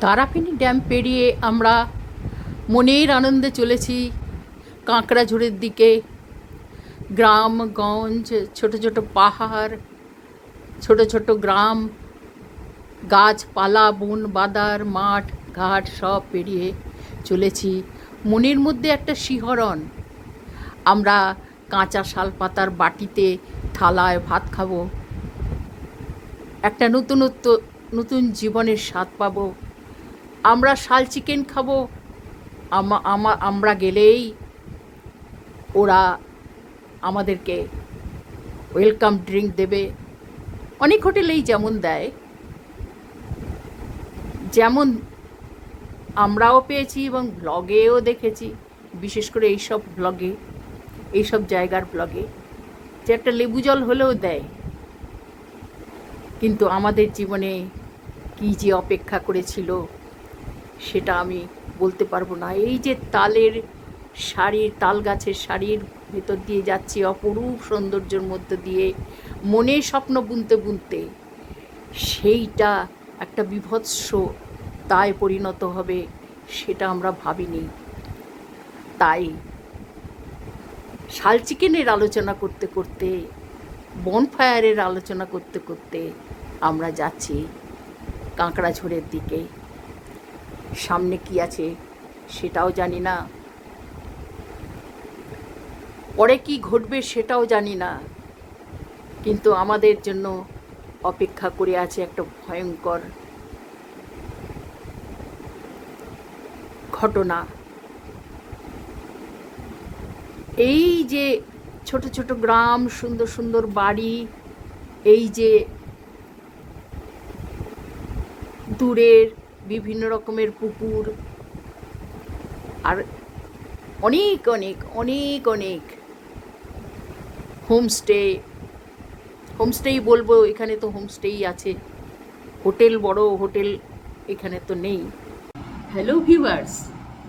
তারাপীনি dam পেরিয়ে আমরা মনের আনন্দে চলেছি কাঁকড়াঝোড়ের দিকে। গ্রামগঞ্জ, ছোট ছোট পাহাড়, ছোট ছোট গ্রাম, গাছপালা, বন বাদার, মাঠ ঘাট সব পেরিয়ে চলেছি। মনের মধ্যে একটা শিহরণ। আমরা কাঁচা শালপাতার বাটিতে থালায় ভাত খাবো, একটা নতুন জীবনের স্বাদ পাবো। আমরা শাল চিকেন খাবো। আমরা গেলেই ওরা আমাদেরকে ওয়েলকাম ড্রিঙ্ক দেবে। অনেক হোটেলেই যেমন দেয়, যেমন আমরাও পেয়েছি এবং ব্লগেও দেখেছি, বিশেষ করে এইসব জায়গার ব্লগে, যে একটা লেবু জল হলেও দেয়। কিন্তু আমাদের জীবনে কী যে অপেক্ষা করেছিল সেটা আমি বলতে পারবো না। এই যে তাল গাছের সারির ভেতর দিয়ে যাচ্ছি অপরূপ সৌন্দর্যের মধ্যে দিয়ে, মনে স্বপ্ন বুনতে বুনতে সেইটা একটা বীভৎস দায়ে পরিণত হবে সেটা আমরা ভাবিনি। তাই শাল চিকেনের আলোচনা করতে করতে, বনফায়ারের আলোচনা করতে করতে আমরা যাচ্ছি কাঁকড়াঝোড়ের দিকে। সামনে কি আছে সেটাও জানি না, পরে কি ঘটবে সেটাও জানি না, কিন্তু আমাদের জন্য অপেক্ষা করে আছে একটা ভয়ঙ্কর ঘটনা। এই যে ছোট ছোট গ্রাম, সুন্দর সুন্দর বাড়ি, এই যে দূরের বিভিন্ন রকমের পুকুর, আর অনেক অনেক অনেক অনেক হোমস্টেই বলবো, এখানে তো হোমস্টেই আছে, হোটেল, বড় হোটেল এখানে তো নেই। Hello viewers,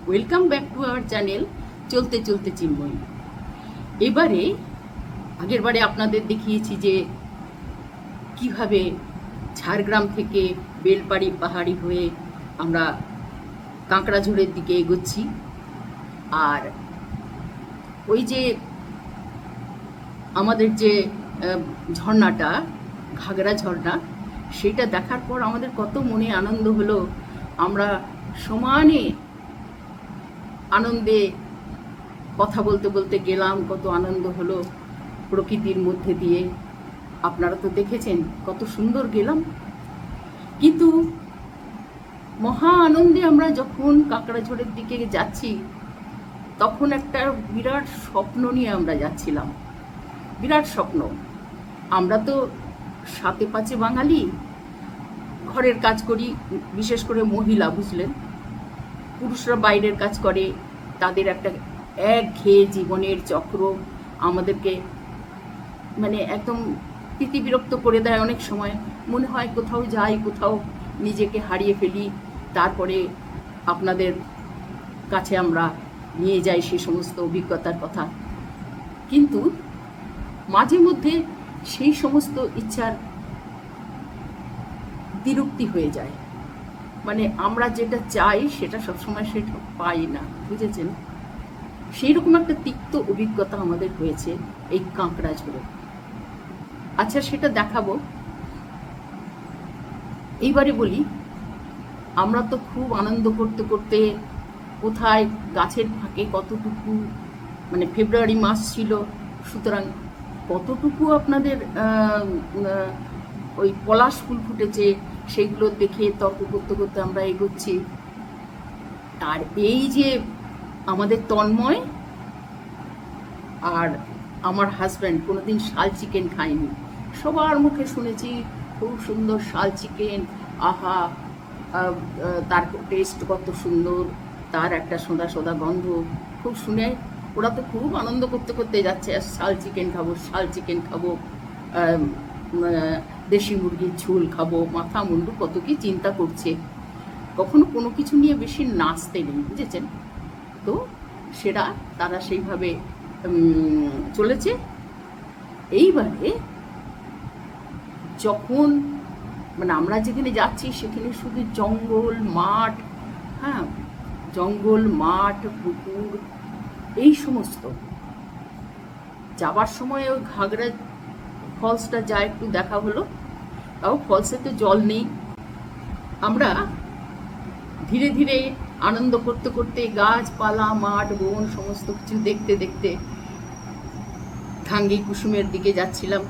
welcome back to our channel চলতে চলতে চিন্ময়ী। আগেরবারে আপনাদের দেখিয়েছি যে কিভাবে ঝাড়গ্রাম থেকে বেলপাড়ি পাহাড়ি হয়ে আমরা কাঁকড়াঝোড়ের দিকে এগোচ্ছি। আর ওই যে আমাদের যে ঝর্ণাটা, ঘাগরা ঝর্ণা, সেটা দেখার পর আমাদের কত মনে আনন্দ হলো। আমরা সমানে আনন্দে কথা বলতে বলতে গেলাম, কত আনন্দ হলো প্রকৃতির মধ্যে দিয়ে। আপনারা তো দেখেছেন কত সুন্দর গেলাম। কিন্তু মহা আনন্দে আমরা যখন কাঁকড়াঝোড়ের দিকে যাচ্ছি, তখন একটা বিরাট স্বপ্ন নিয়ে আমরা যাচ্ছিলাম। বিরাট স্বপ্ন। আমরা তো সাতে পাঁচে বাঙালি, ঘরের কাজ করি, বিশেষ করে মহিলা, বুঝলেন। পুরুষরা বাইরের কাজ করে, তাদের একটা একঘেয়ে জীবনের চক্র আমাদেরকে মানে একদম বিরক্ত করে দেয়। অনেক সময় মনে হয় কোথাও যাই, কোথাও নিজেকে হারিয়ে ফেলি, তারপরে আপনাদের কাছে আমরা নিয়ে যাই সে সমস্ত অভিজ্ঞতার কথা। কিন্তু মাঝে মধ্যে সেই সমস্ত ইচ্ছার বিরক্তি হয়ে যায়, মানে আমরা যেটা চাই সেটা সবসময় সেটা পাই না, বুঝেছেন। সেই রকম একটা তিক্ত অভিজ্ঞতা আমাদের হয়েছে এই কাঁকড়াঝোড়ে। আচ্ছা, সেটা দেখাবো। এইবারে বলি, আমরা তো খুব আনন্দ করতে করতে কোথায় গাছের ফাঁকে কতটুকু, মানে ফেব্রুয়ারি মাস ছিল, সুতরাং কতটুকু আপনাদের ওই পলাশ ফুল ফুটেছে সেগুলো দেখে তর্ক করতে করতে আমরা এগোচ্ছি। আর এই যে আমাদের তন্ময় আর আমার হাজব্যান্ড কোনোদিন শাল চিকেন খায়নি, সবার মুখে শুনেছি খুব সুন্দর শাল চিকেন, আহা, তার টেস্ট কত সুন্দর, তার একটা সোঁদা সোঁদা গন্ধ, খুব শুনে ওরা তো খুব আনন্দ করতে করতে যাচ্ছে, শাল চিকেন খাবো, শাল চিকেন খাবো, দেশি মুরগির ঝোল খাবো, মাথা মুন্ডু কত কি চিন্তা করছে। কখনো কোনো কিছু নিয়ে বেশি নাচতে নেই, বুঝেছেন তো। তারা সেইভাবে চলেছে। এইবারে যখন মানে আমরা যেখানে যাচ্ছি সেখানে শুধু জঙ্গল মাঠ, হ্যাঁ, জঙ্গল মাঠ পুকুর এই সমস্ত। যাবার সময় ওই ঘাগড়া ফলসটা যা একটু দেখা হলো, তাও ফলসে তো জল নেই। আমরা ধীরে ধীরে আনন্দ করতে করতে গাছপালা মাঠ বন সমস্ত কিছু দেখতে দেখতে ধাঙ্গি কুসুমের দিকে যাচ্ছিলাম।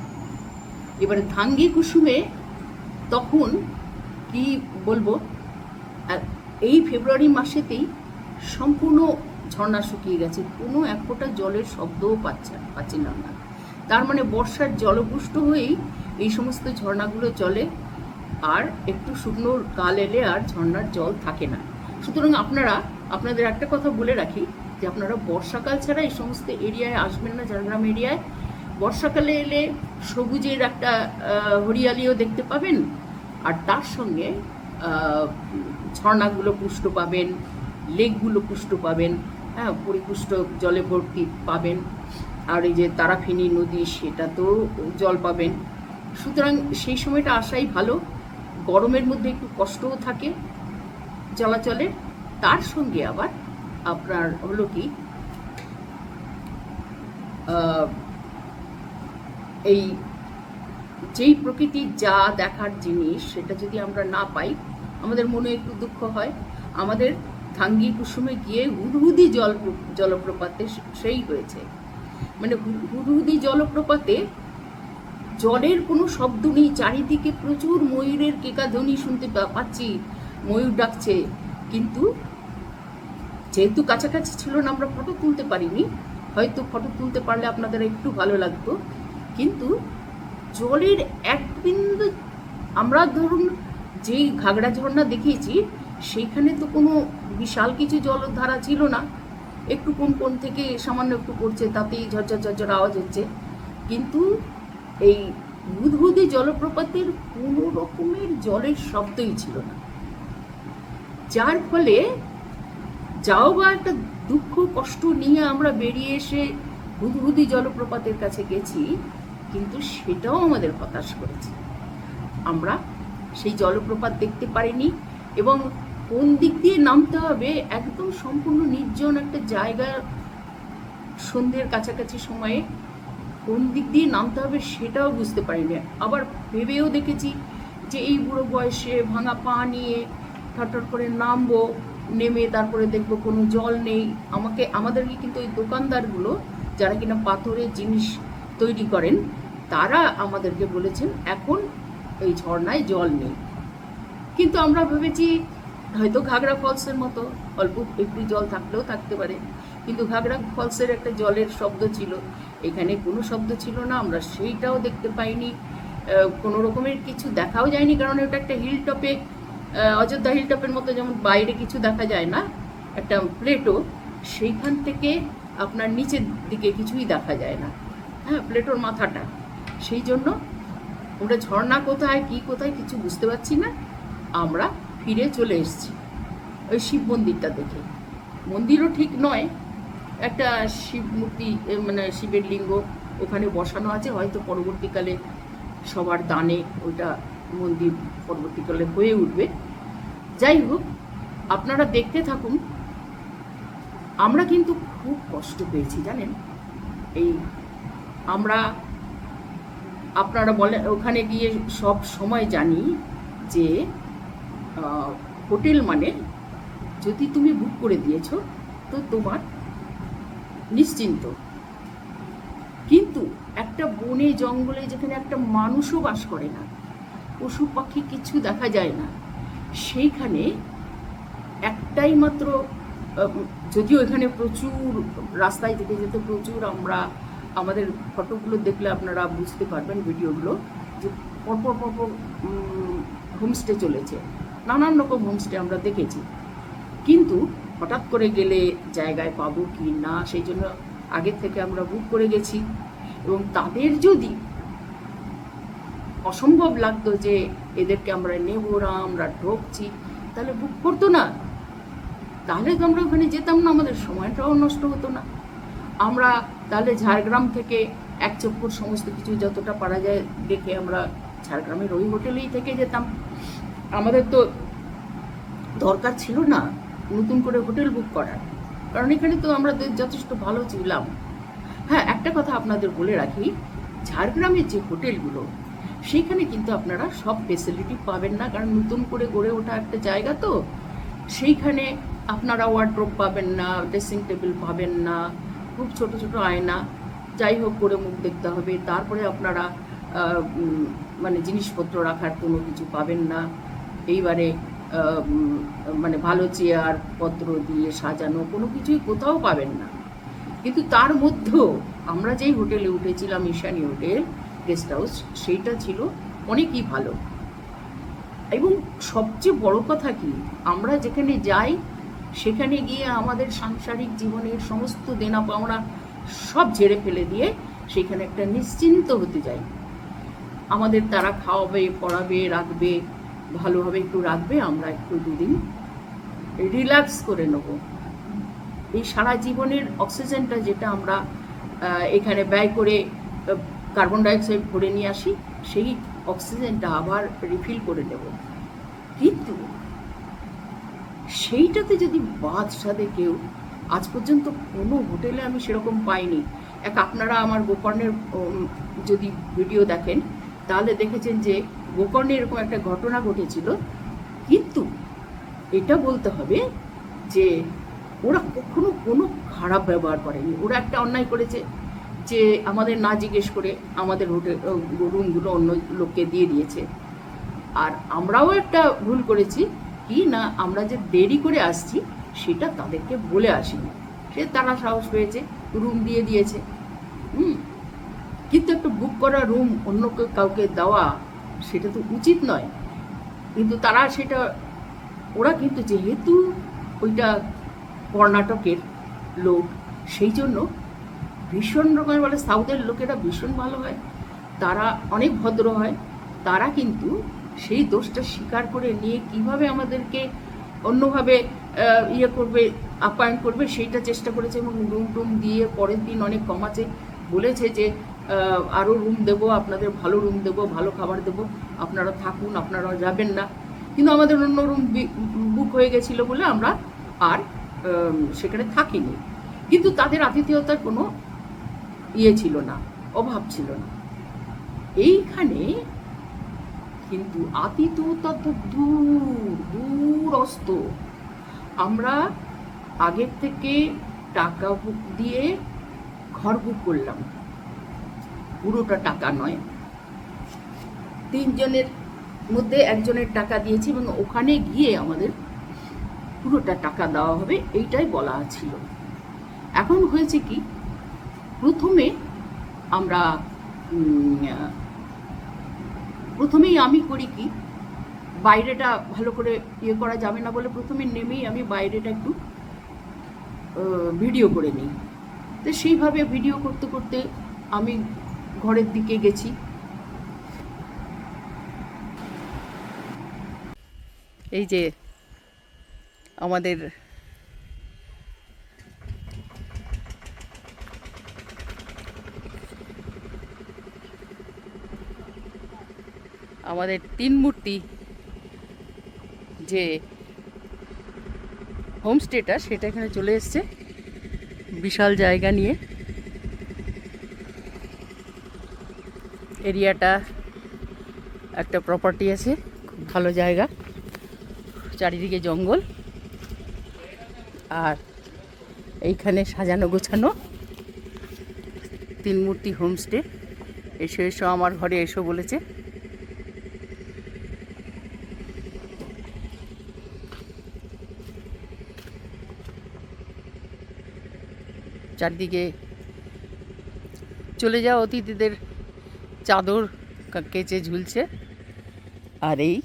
এবারে ধাঙ্গি কুসুমে তখন কি বলবো, এই ফেব্রুয়ারি মাসেতেই সম্পূর্ণ ঝর্ণা শুকিয়ে গেছে, কোনো এক ফোঁটা জলের শব্দও পাচ্ছিলাম না। তার মানে বর্ষার জলপুষ্ট হয়েই এই সমস্ত ঝর্ণাগুলো চলে, আর একটু শুকনো কাল এলে আর ঝর্ণার জল থাকে না। সুতরাং আপনাদের একটা কথা বলে রাখি যে আপনারা বর্ষাকাল ছাড়া এই সমস্ত এরিয়ায় আসবেন না। ঝাড়গ্রাম এরিয়ায় বর্ষাকালে এলে সবুজের একটা হরিয়ালিও দেখতে পাবেন, আর তার সঙ্গে ঝর্ণাগুলো পুষ্ট পাবেন, লেকগুলো পুষ্ট পাবেন, হ্যাঁ, পরিপুষ্ট জলে ভর্তি পাবেন, আর এই যে তারাফিনী নদী সেটা তো জল পাবেন। সুতরাং সেই সময়টা আসাই ভালো। গরমের মধ্যে একটু কষ্টও থাকে চলাচলের, তার সঙ্গে আবার আপনার হলো কি এই যেই প্রকৃতির যা দেখার জিনিস সেটা যদি আমরা না পাই আমাদের মনে একটু দুঃখ হয়। আমাদের ধাঙ্গি কুসুমে গিয়ে হুদহুদি জলপ্রপাতে সেই হয়েছে, মানে হুদহুদি জলপ্রপাতে জলের কোনো শব্দ নেই, চারিদিকে প্রচুর ময়ূরের কেকাধ্বনি শুনতে পাচ্ছি, ময়ূর ডাকছে, কিন্তু যেহেতু কাছাকাছি ছিল না আমরা ফটো তুলতে পারিনি। হয়তো ফটো তুলতে পারলে আপনাদের একটু ভালো লাগতো, কিন্তু জলের এক বিন্দু, আমরা ধরুন যেই ঘাগড়া ঝর্ণা দেখিয়েছি সেইখানে তো কোনো বিশাল কিছু জলধারা ছিল না, একটু কোন কোন থেকে সামান্য একটু পড়ছে, তাতেই ঝরঝর ঝরঝর আওয়াজ হচ্ছে। কিন্তু এই হুদহুদি জলপ্রপাতের কোনো রকমের জলের শব্দই ছিল না, যার ফলে যাও বা একটা দুঃখ কষ্ট নিয়ে আমরা বেরিয়ে এসে হুদহুদি জলপ্রপাতের কাছে গেছি, কিন্তু সেটাও আমাদের হতাশ করেছে। আমরা সেই জলপ্রপাত দেখতে পারিনি, এবং কোন দিক দিয়ে নামতে হবে একদম সম্পূর্ণ নির্জন একটা জায়গা, সন্ধ্যের কাছাকাছি সময়ে কোন দিক দিয়ে নামতে হবে সেটাও বুঝতে পারিনি। আবার ভেবেও দেখেছি যে এই বুড়ো বয়সে ভাঙা পা নিয়ে ঠটর করে নামবো, নেমে তারপরে দেখবো কোনো জল নেই। আমাদেরকে কিন্তু ওই দোকানদারগুলো যারা কিনা পাথরের জিনিস তৈরি করেন তারা আমাদেরকে বলেছেন এখন এই ঝর্ণায় জল নেই। কিন্তু আমরা ভেবেছি হয়তো ঘাগড়া ফলসের মতো অল্প একটু জল থাকলেও থাকতে পারে, কিন্তু ঘাগড়া ফলসের একটা জলের শব্দ ছিল, এখানে কোনো শব্দ ছিল না, আমরা সেইটাও দেখতে পাইনি, কোনো রকমের কিছু দেখাও যায়নি, কারণ ওটা একটা হিল টপে, অযোধ্যা হিল টপের মতো যেমন বাইরে কিছু দেখা যায় না, একটা প্লেটো, সেইখান থেকে আপনার নিচের দিকে কিছুই দেখা যায় না, হ্যাঁ, প্লেটোর মাথাটা। সেই জন্য আমরা ঝর্ণা কোথায় কি কোথায় কিছু বুঝতে পারছি না। আমরা ফিরে চলে এসেছি ওই শিব মন্দিরটা দেখে। মন্দিরও ঠিক নয়, একটা শিব মূর্তি, মানে শিবের লিঙ্গ ওখানে বসানো আছে, হয়তো পরবর্তীকালে সবার দানে ওইটা মন্দির পরবর্তীকালে হয়ে উঠবে। যাই হোক, আপনারা দেখতে থাকুন। আমরা কিন্তু খুব কষ্ট পেয়েছি জানেন। এই আপনারা বলেন ওখানে গিয়ে সব সময় জানি যে হোটেল মানে যদি তুমি বুক করে দিয়েছো তো তোমার নিশ্চিন্ত, কিন্তু একটা বনে জঙ্গলে যেখানে একটা মানুষও বাস করে না, পশু পাখি কিছু দেখা যায় না, সেইখানে একটাই মাত্র, যদিও এখানে প্রচুর রাস্তায় যেতে যেতে প্রচুর আমাদের ফটোগুলো দেখলে আপনারা বুঝতে পারবেন, ভিডিওগুলো, যে পরপর হোমস্টে চলেছে, নানান রকম হোমস্টে আমরা দেখেছি, কিন্তু হঠাৎ করে গেলে জায়গায় পাবো কি না সেই জন্য আগে থেকে আমরা বুক করে গেছি। এবং তাদের যদি অসম্ভব লাগতো যে এদেরকে আমরা নেবো না, আমরা ঢুকছি, তাহলে বুক করতো না, তাহলে তো আমরা ওখানে যেতাম না, আমাদের সময়টাও নষ্ট হতো না। আমরা তাহলে ঝাড়গ্রাম থেকে এক চক্কর সমস্ত কিছু যতটা পারা যায় দেখে আমরা ঝাড়গ্রামের ওই হোটেলেই থেকে যেতাম। আমাদের তো দরকার ছিল না নতুন করে হোটেল বুক করার, কারণ এখানে তো আমরা যথেষ্ট ভালো ছিলাম। হ্যাঁ, একটা কথা আপনাদের বলে রাখি, ঝাড়গ্রামের যে হোটেলগুলো সেইখানে কিন্তু আপনারা সব ফেসিলিটি পাবেন না, কারণ নতুন করে গড়ে ওঠা একটা জায়গা তো। সেইখানে আপনারা ওয়ার্ড্রোব পাবেন না, ড্রেসিং টেবিল পাবেন না, খুব ছোট ছোট আয়না, যাই হোক করে মুখ দেখতে হবে। তারপরে আপনারা মানে জিনিসপত্র রাখার কোনো কিছু পাবেন না। এইবারে মানে ভালো চেয়ার পত্র দিয়ে সাজানো কোনো কিছুই কোথাও পাবেন না। কিন্তু তার মধ্যেও আমরা যেই হোটেলে উঠেছিলাম, ঈশানী হোটেল গেস্ট হাউস, সেইটা ছিল অনেকই ভালো। এবং সবচেয়ে বড় কথা কি, আমরা যেখানে যাই সেখানে গিয়ে আমাদের সাংসারিক জীবনের সমস্ত দেনা পাওনা সব ঝেড়ে ফেলে দিয়ে সেখানে একটা নিশ্চিন্ত হতে যাই। আমাদের তারা খাওয়াবে, পড়াবে, রাখবে, ভালোভাবে একটু রাখবে, আমরা একটু দুদিন রিল্যাক্স করে নেব। এই সারা জীবনের অক্সিজেনটা যেটা আমরা এখানে ব্যয় করে কার্বন ডাইঅক্সাইড ভরে নিয়ে আসি, সেই অক্সিজেনটা আবার রিফিল করে নেব। কিন্তু সেইটাতে যদি বাদ সাধে কেউ, আজ পর্যন্ত কোনো হোটেলে আমি সেরকম পাইনি। আপনারা আমার গোকর্ণের যদি ভিডিও দেখেন তাহলে দেখেছেন যে গোকর্ণে এরকম একটা ঘটনা ঘটেছিল। কিন্তু এটা বলতে হবে যে ওরা কখনো কোনো খারাপ ব্যবহার করেনি। ওরা একটা অন্যায় করেছে যে আমাদের না জিজ্ঞেস করে আমাদের হোটেল রুমগুলো অন্য লোককে দিয়ে দিয়েছে। আর আমরাও একটা ভুল করেছি কি না, আমরা যে দেরি করে আসছি সেটা তাদেরকে বলে আসিনি। তারা সাহস পেয়েছে, রুম দিয়ে দিয়েছে। কিন্তু একটা বুক করা রুম অন্য কাউকে দেওয়া সেটা তো উচিত নয়। কিন্তু তারা সেটা, ওরা কিন্তু যেহেতু ওইটা কর্ণাটকের লোক, সেই জন্য ভীষণ রকমের, বলে সাউথের লোকেরা ভীষণ ভালো হয়, তারা অনেক ভদ্র হয়। তারা কিন্তু সেই দোষটা স্বীকার করে নিয়ে কিভাবে আমাদেরকে অন্যভাবে ইয়ে করবে, আপ্যায়ন করবে, সেইটা চেষ্টা করেছে। এবং রুম টুম দিয়ে পরের দিন অনেক কমাচ্ছে, বলেছে যে আরও রুম দেবো, আপনাদের ভালো রুম দেবো, ভালো খাবার দেবো, আপনারা থাকুন, আপনারা যাবেন না। কিন্তু আমাদের অন্য রুম বুক হয়ে গেছিলো বলে আমরা আর সেখানে থাকিনি। কিন্তু তাদের আতিথেয়তার কোনো ইয়ে ছিল না, অভাব ছিল না। এইখানে কিন্তু আতিথেয়তা তো দূরস্ত। আমরা আগের থেকে টাকা বুক দিয়ে ঘর বুক করলাম, পুরোটা টাকা নয়, 3 জনের মধ্যে একজনের টাকা দিয়েছি এবং ওখানে গিয়ে আমাদের পুরোটা টাকা দেওয়া হবে, এইটাই বলা ছিল। এখন হয়েছে কি, প্রথমেই আমি করি কি, বাইরেটা ভালো করে ইয়ে করা যাবে না বলে প্রথমে নেমেই আমি বাইরেটা একটু ভিডিও করে নিই। তো সেইভাবে ভিডিও করতে করতে আমি ঘরের দিকে গেছি। এই যে আমাদের তিন মূর্তি যে হোমস্টেটা, সেটা এখানে চলে এসছে বিশাল জায়গা নিয়ে। এরিয়াটা একটা প্রপার্টি আছে, খুব ভালো জায়গা, চারিদিকে জঙ্গল, আর এইখানে সাজানো গোছানো 3 মূর্তি হোমস্টে। এসো আমার ঘরে এসো বলেছে। চারদিকে চলে যাওয়া অতিথিদের চাদর কেচে ঝুলছে। আর এই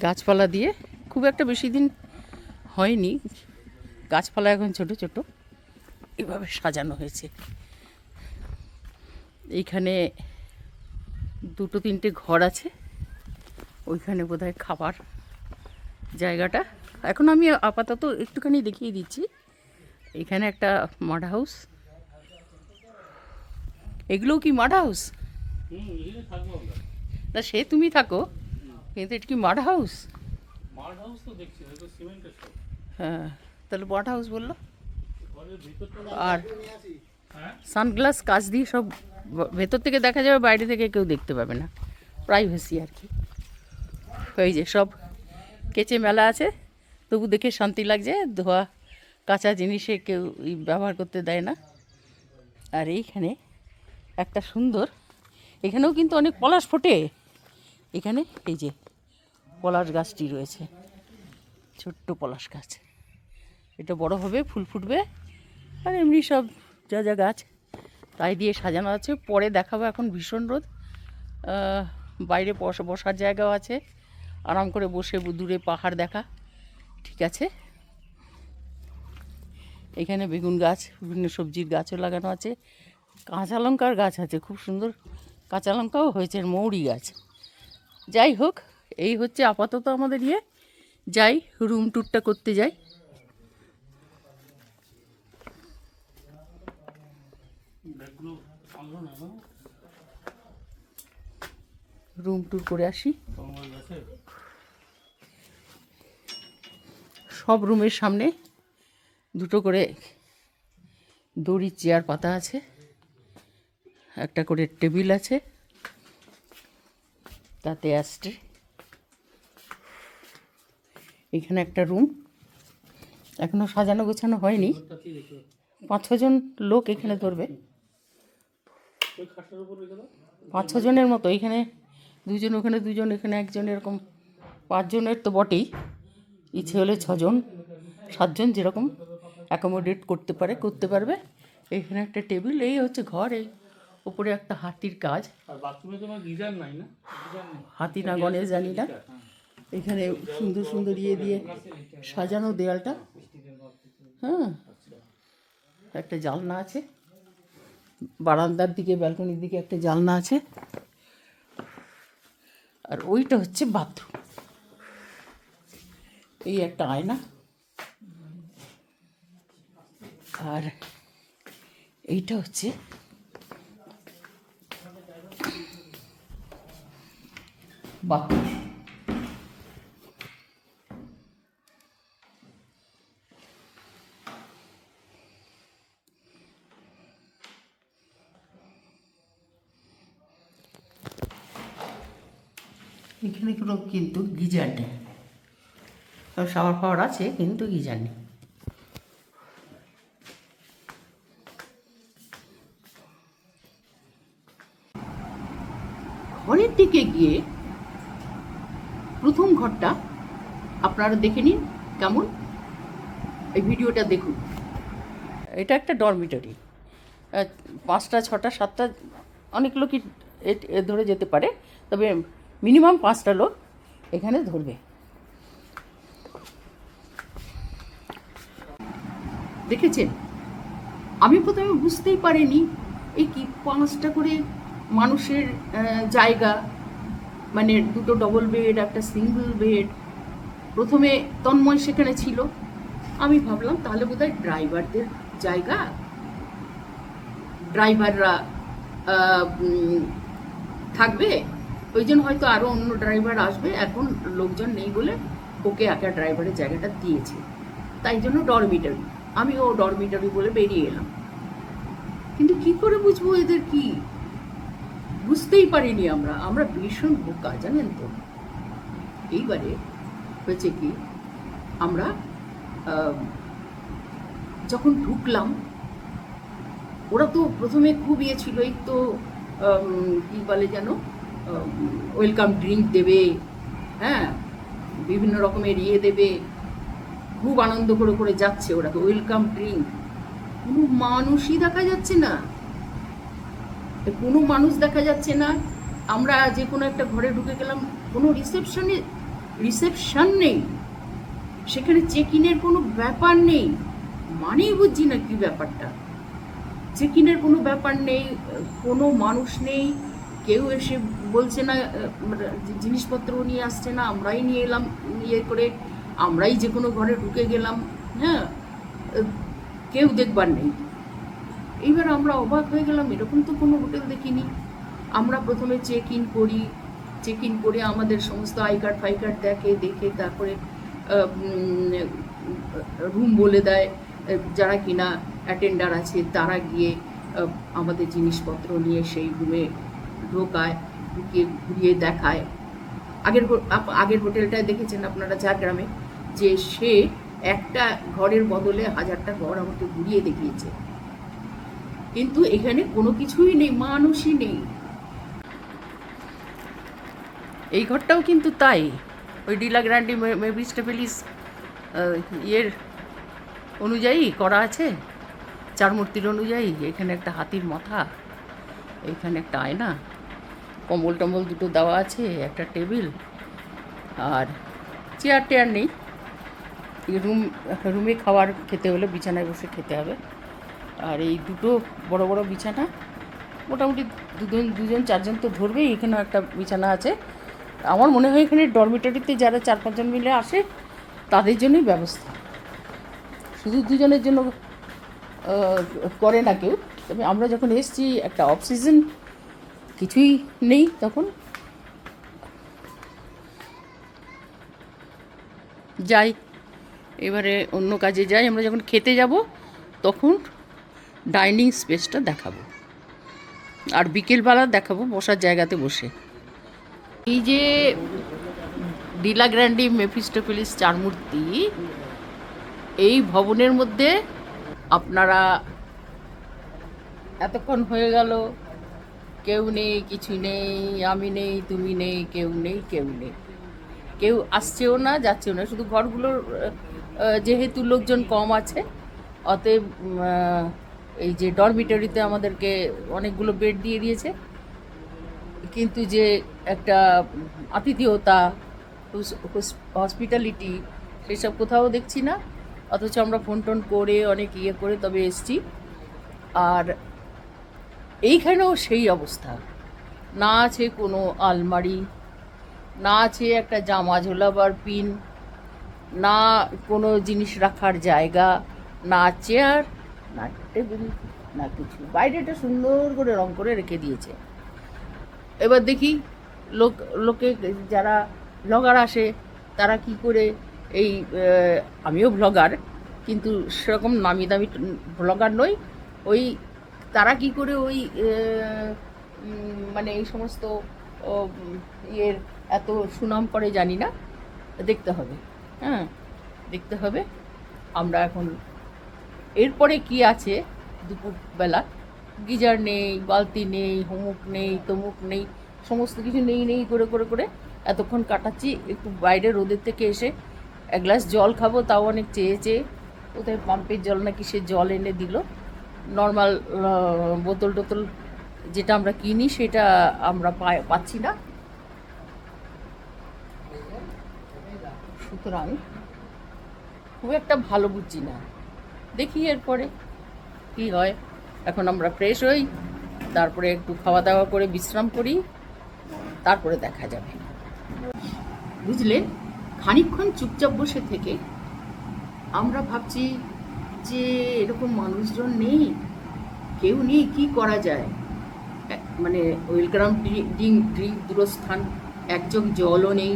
গাছপালা দিয়ে, খুব একটা বেশি দিন হয়নি, গাছপালা এখন ছোট ছোট এভাবে সাজানো হয়েছে। এইখানে 2-3টে ঘর আছে, ওইখানে বোধহয় খাবার জায়গাটা। এখন আমি আপাতত একটুখানি দেখিয়ে দিচ্ছি। এখানে একটা মাড হাউস, এগুলোও কি মাড হাউস? তা সে তুমি থাকো, কিন্তু এটা কি মাড হাউস? মাড হাউস তো দেখছি, হয়তো সিমেন্টের সব। হ্যাঁ, তাহলে মাড হাউস বললো। ঘরের ভিতরটা আর হ্যাঁ সানগ্লাস কাচ দিয়ে সব ভেতর থেকে দেখা যাবে, বাইরে থেকে কেউ দেখতে পাবে না, প্রাইভেসি আর কি। এই যে সব কেচে মেলা আছে, তবু দেখে শান্তি লাগছে, ধোয়া কাঁচা জিনিসে কেউ ব্যবহার করতে দেয় না। আর এইখানে একটা সুন্দর, এখানেও কিন্তু অনেক পলাশ ফোটে। এখানে এই যে পলাশ গাছটি রয়েছে, ছোট্ট পলাশ গাছ, এটা বড় হবে, ফুল ফুটবে। আর এমনি সব যা যা গাছ তাই দিয়ে সাজানো আছে। পরে দেখাবো, এখন ভীষণ রোদ। বাইরে বসার জায়গাও আছে, আরাম করে বসে দূরে পাহাড় দেখা। ঠিক আছে, এখানে বেগুন গাছ, বিভিন্ন সবজির গাছও লাগানো আছে, কাঁচা লঙ্কার গাছ আছে, খুব সুন্দর কাঁচা লঙ্কাও হয়েছে, মৌরি গাছ। যাই হোক, এই হচ্ছে আপাতত আমাদের যাই রুম ট্যুরটা করতে যাই। ব্যাগগুলো আনলো না না? রুম ট্যুর করে আসি। তোমার কাছে সব রুমের সামনে দুটো করে দড়ির চেয়ার পাতা আছে, একটা করে টেবিল আছে, তাতে আসছে। এখানে একটা রুম এখনো সাজানো গোছানো হয়নি, 5-6 জন লোক এখানে ধরবে, ওই খাটের উপর রেখে দাও। 5-6 জনের মতো। এখানে 2 জন, ওখানে 2 জন, এখানে 1 জন, এরকম 5 জনের তো বটেই। ইচ্ছে হলে 6 জন 7 জন যেরকম অ্যাকোমোডেট করতে পারবে। এখানে একটা টেবিল, এই হচ্ছে ঘর। এই উপরে একটা হাতির কাজ, আর বাথরুমে তোমার গিজার নাই না? গিজার নেই। হাতি না গণেশ জানি না। এখানে সুন্দর সুন্দর দিয়ে সাজানো দেয়ালটা। হ্যাঁ, একটা জানলা আছে, বারান্দার দিকে, ব্যালকনির দিকে একটা জানলা আছে। আর ওইটা হচ্ছে বাথরুম, এই একটা আয়না। আর এইটা হচ্ছে বাথরুম। এখানে কোনো কিন্তু গিজার নেই, শাওয়ার ফাওয়ার আছে কিন্তু গিজার নেই। ঘরের দিকে গিয়ে প্রথম ঘরটা আপনারা দেখে নিন কেমন, এই ভিডিওটা দেখুন। এটা একটা ডরমিটরি, 5টা 6টা 7টা অনেক লোকই ধরে যেতে পারে, তবে মিনিমাম 5টা লোক এখানে ধরবে। দেখেছেন, আমি প্রথমে বুঝতেই পারিনি এই কি 5টা করে মানুষের জায়গা, মানে 2টো ডবল বেড, একটা সিঙ্গল বেড। প্রথমে তন্ময় সেখানে ছিল, আমি ভাবলাম তাহলে বোধহয় ড্রাইভারদের জায়গা, ড্রাইভাররা থাকবে, ওই জন্য হয়তো আরও অন্য ড্রাইভার আসবে, এখন লোকজন নেই বলে ওকে একা ড্রাইভারের জায়গাটা দিয়েছে, তাই জন্য ডরমিটারি। আমিও ডরমিটারি বলে বেরিয়ে এলাম, কিন্তু কি করে বুঝবো এদের কি, বুঝতেই পারিনি। আমরা ভীষণ বোকা, জানেন তো। এইবারে হয়েছে কি, আমরা যখন ঢুকলাম, ওরা তো প্রথমে খুব ছিল, এই তো কি বলে যেন, ওয়েলকাম ড্রিঙ্ক দেবে, হ্যাঁ, বিভিন্ন রকমের দেবে, খুব আনন্দ করে করে যাচ্ছে ওরা, তো ওয়েলকাম ড্রিঙ্ক। কোনো মানুষই দেখা যাচ্ছে না, কোনো মানুষ দেখা যাচ্ছে না। আমরা যে কোনো একটা ঘরে ঢুকে গেলাম, কোনো রিসেপশন নেই, সেখানে চেক ইনের কোনো ব্যাপার নেই, মানেই বুঝছি না কি ব্যাপারটা। চেক ইনের কোনো ব্যাপার নেই, কোনো মানুষ নেই, কেউ এসে বলছে না, জিনিসপত্র নিয়ে আসছে না, আমরাই নিয়ে এলাম, করে আমরাই যে কোনো ঘরে ঢুকে গেলাম, হ্যাঁ, কেউ দেখবার নেই। এইবার আমরা অবাক হয়ে গেলাম, এরকম তো কোনো হোটেল দেখিনি। আমরা প্রথমে চেক ইন করি, চেক ইন করে আমাদের সমস্ত আই কার্ড ফাই কার্ড দেখে তারপরে রুম বলে দেয়। যারা কিনা অ্যাটেন্ডার আছে তারা গিয়ে আমাদের জিনিসপত্র নিয়ে সেই রুমে ঢোকায়, ঢুকিয়ে ঘুরিয়ে দেখায়। আগের হোটেলটায় দেখেছেন আপনারা ঝাড়গ্রামে, যে সে একটা ঘরের বদলে 1000টা ঘর আমাকে ঘুরিয়ে দেখিয়েছে। কিন্তু এখানে কোনো কিছুই নেই, মানুষই নেই। এই ঘরটাও কিন্তু তাই, ওই ডিলা গ্র্যান্ডি মেভিস্টেফেলিস ইয়ের অনুযায়ী করা আছে, চার মূর্তির অনুযায়ী। এখানে একটা হাতির মাথা, এখানে একটা আয়না, কম্বল টম্বল দুটো দেওয়া আছে, একটা টেবিল, আর চেয়ার টেয়ার নেই। রুমে খাবার খেতে হলে বিছানায় বসে খেতে হবে। আর এই দুটো বড় বড় বিছানা, মোটামুটি দুজন চারজন তো ধরবেই। এখানেও একটা বিছানা আছে। আমার মনে হয় এখানে ডরমিটরিতে যারা 4-5 জন মিলে আসে তাদের জন্যই ব্যবস্থা, শুধু দুজনের জন্য করে না কেউ। তবে আমরা যখন এসেছি একটা অফ সিজন, কিছুই নেই তখন। যাই, এবারে অন্য কাজে যাই। আমরা যখন খেতে যাব তখন ডাইনিং স্পেসটা দেখাবো, আর বিকেলবেলা দেখাবো বসার জায়গাতে বসে। এই যে ডিলা গ্র্যান্ডি মেফিস্টোফেলিস চার মূর্তি, এই ভবনের মধ্যে আপনারা এতক্ষণ হয়ে গেল, কেউ নেই, কিছু নেই, আমি নেই, তুমি নেই, কেউ নেই, কেউ আসছেও না, যাচ্ছেও না। শুধু ঘরগুলোর যেহেতু লোকজন কম আছে, অতএব এই যে ডরমিটরিতে আমাদেরকে অনেকগুলো বেড দিয়ে দিয়েছে, কিন্তু যে একটা আতিথেয়তা, হসপিটালিটি, সেসব কোথাও দেখছি না। অথচ আমরা ফোন টোন করে অনেক ইয়ে করে তবে এসছি। আর এইখানেও সেই অবস্থা, না আছে কোনো আলমারি, না আছে একটা জামা ঝোলাবার পিন, না কোনো জিনিস রাখার জায়গা, না চেয়ার, না টেবিল, না কিছু। বাইরেটা সুন্দর করে রং করে রেখে দিয়েছে। এবার দেখি লোকে যারা ব্লগার আসে তারা কি করে এই, আমিও ব্লগার কিন্তু সেরকম নামি দামি ব্লগার নই, ওই তারা কি করে ওই মানে এই সমস্ত ইয়ের এত সুনাম করে জানি না। দেখতে হবে, হ্যাঁ দেখতে হবে। আমরা এখন এরপরে কি আছে, দুপুরবেলা গিজার নেই, বালতি নেই, হোমুক নেই, তমুক নেই, সমস্ত কিছু নেই করে এতক্ষণ কাটাচ্ছি। একটু বাইরে রোদের থেকে এসে এক গ্লাস জল খাবো, তাও অনেক চেয়ে কোথায় পাম্পের জল নাকি সে জল এনে দিল। নর্মাল বোতল টোতল যেটা আমরা কিনি সেটা আমরা পাচ্ছি না। সুতরাং খুব একটা ভালো বুঝছি না, দেখি এরপরে কি হয়। এখন আমরা ফ্রেশ হই, তারপরে একটু খাওয়া দাওয়া করে বিশ্রাম করি, তারপরে দেখা যাবে। বুঝলেন, খানিকক্ষণ চুপচাপ বসে থেকে আমরা ভাবছি যে এরকম মানুষজন নেই, কেউ নেই, কি করা যায়। মানে ওয়েলগ্রাম ড্রিঙ্ক দূরস্থান, এক জগ জলও নেই।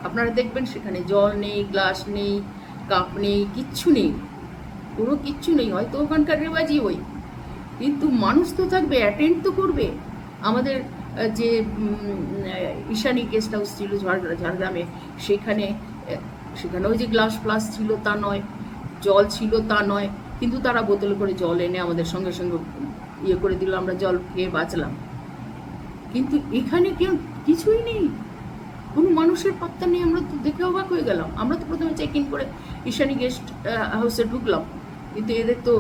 আপনারা দেখবেন সেখানে জল নেই, গ্লাস নেই, কাপ নেই, কিচ্ছু নেই, কোনো কিচ্ছু নেই। হয়তো ওখানকার রেওয়াজই ওই, কিন্তু মানুষ তো থাকবে, অ্যাটেন্ড তো করবে। আমাদের যে ঈশানী গেস্ট হাউস ছিল ঝাড়গ্রামে, সেখানেও যে গ্লাস ফ্লাস ছিল তা নয়, জল ছিল তা নয়, কিন্তু তারা বোতলে করে জল এনে আমাদের সঙ্গে সঙ্গে ইয়ে করে দিল, আমরা জল খেয়ে বাঁচলাম। কিন্তু এখানে কেউ কিছুই নেই, কোনো মানুষের পাত্তা নেই। আমরা তো দেখে অবাক হয়ে গেলাম। আমরা তো প্রথমে চেক ইন করে ঈশানী গেস্ট হাউসে ঢুকলাম, কিন্তু এদের তো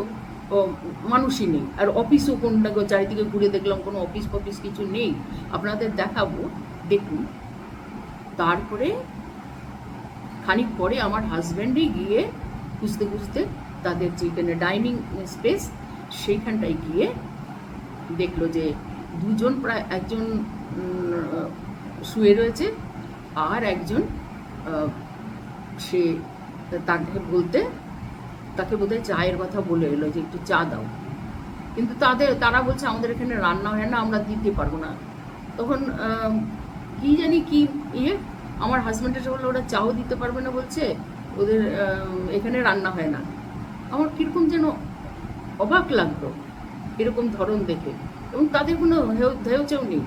মানুষই নেই। আর অফিসও কোনটা চারিদিকে ঘুরে দেখলাম, কোনো অফিস ফফিস কিছু নেই। আপনাদের দেখাবো, দেখুন। তারপরে খানিক পরে আমার হাজব্যান্ডই গিয়ে খুঁজতে তাদের যেখানে ডাইনিং স্পেস সেইখানটায় গিয়ে দেখলো যে দুজন, প্রায় একজন শুয়ে রয়েছে, আর একজন সে তাকে বোধহয় চায়ের কথা বলে এলো যে একটু চা দাও। কিন্তু তারা বলছে আমাদের এখানে রান্না হয় না, আমরা দিতে পারবো না। তখন কি জানি কি ইয়ে, আমার হাজব্যান্ডের বললো ওরা চাও দিতে পারবে না, বলছে ওদের এখানে রান্না হয় না। আমার কীরকম যেন অবাক লাগতো এরকম ধরন দেখে, এবং তাদের কোনো ধেয়চেও নেই।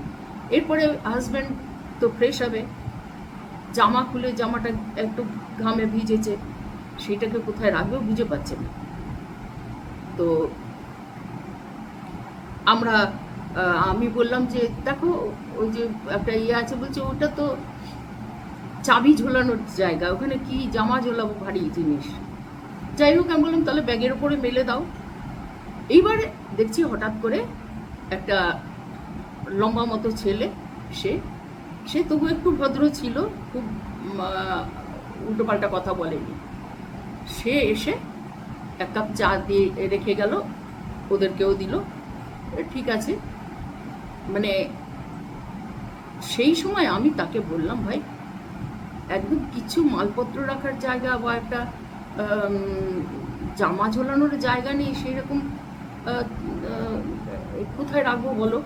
এরপরে হাজব্যান্ড তো ফ্রেশ হবে, জামা খুলে জামাটা একটু ঘামে ভিজেছে, সেইটাকে কোথায় রাখবেও বুঝে পাচ্ছে না। তো আমি বললাম যে দেখো ওই যে একটা ইয়ে আছে, বলছে ওটা তো চাবি ঝোলানোর জায়গা, ওখানে কি জামা ঝোলাবো, ভারী জিনিস। যাই হোক, আমি বললাম তাহলে ব্যাগের ওপরে মেলে দাও। এইবারে দেখছি হঠাৎ করে একটা লম্বা মতো ছেলে, সে তবু একটু ভদ্র ছিল, খুব উল্টোপাল্টা কথা বলেনি। সে এসে এক কাপ চা দিয়ে রেখে গেল, ওদেরকেও দিল, ঠিক আছে। মানে সেই সময় আমি তাকে বললাম, ভাই একদম কিছু মালপত্র রাখার জায়গা বা একটা জামা ঝোলানোর জায়গা নেই, সেই রকম কোথায় রাখবো বলো?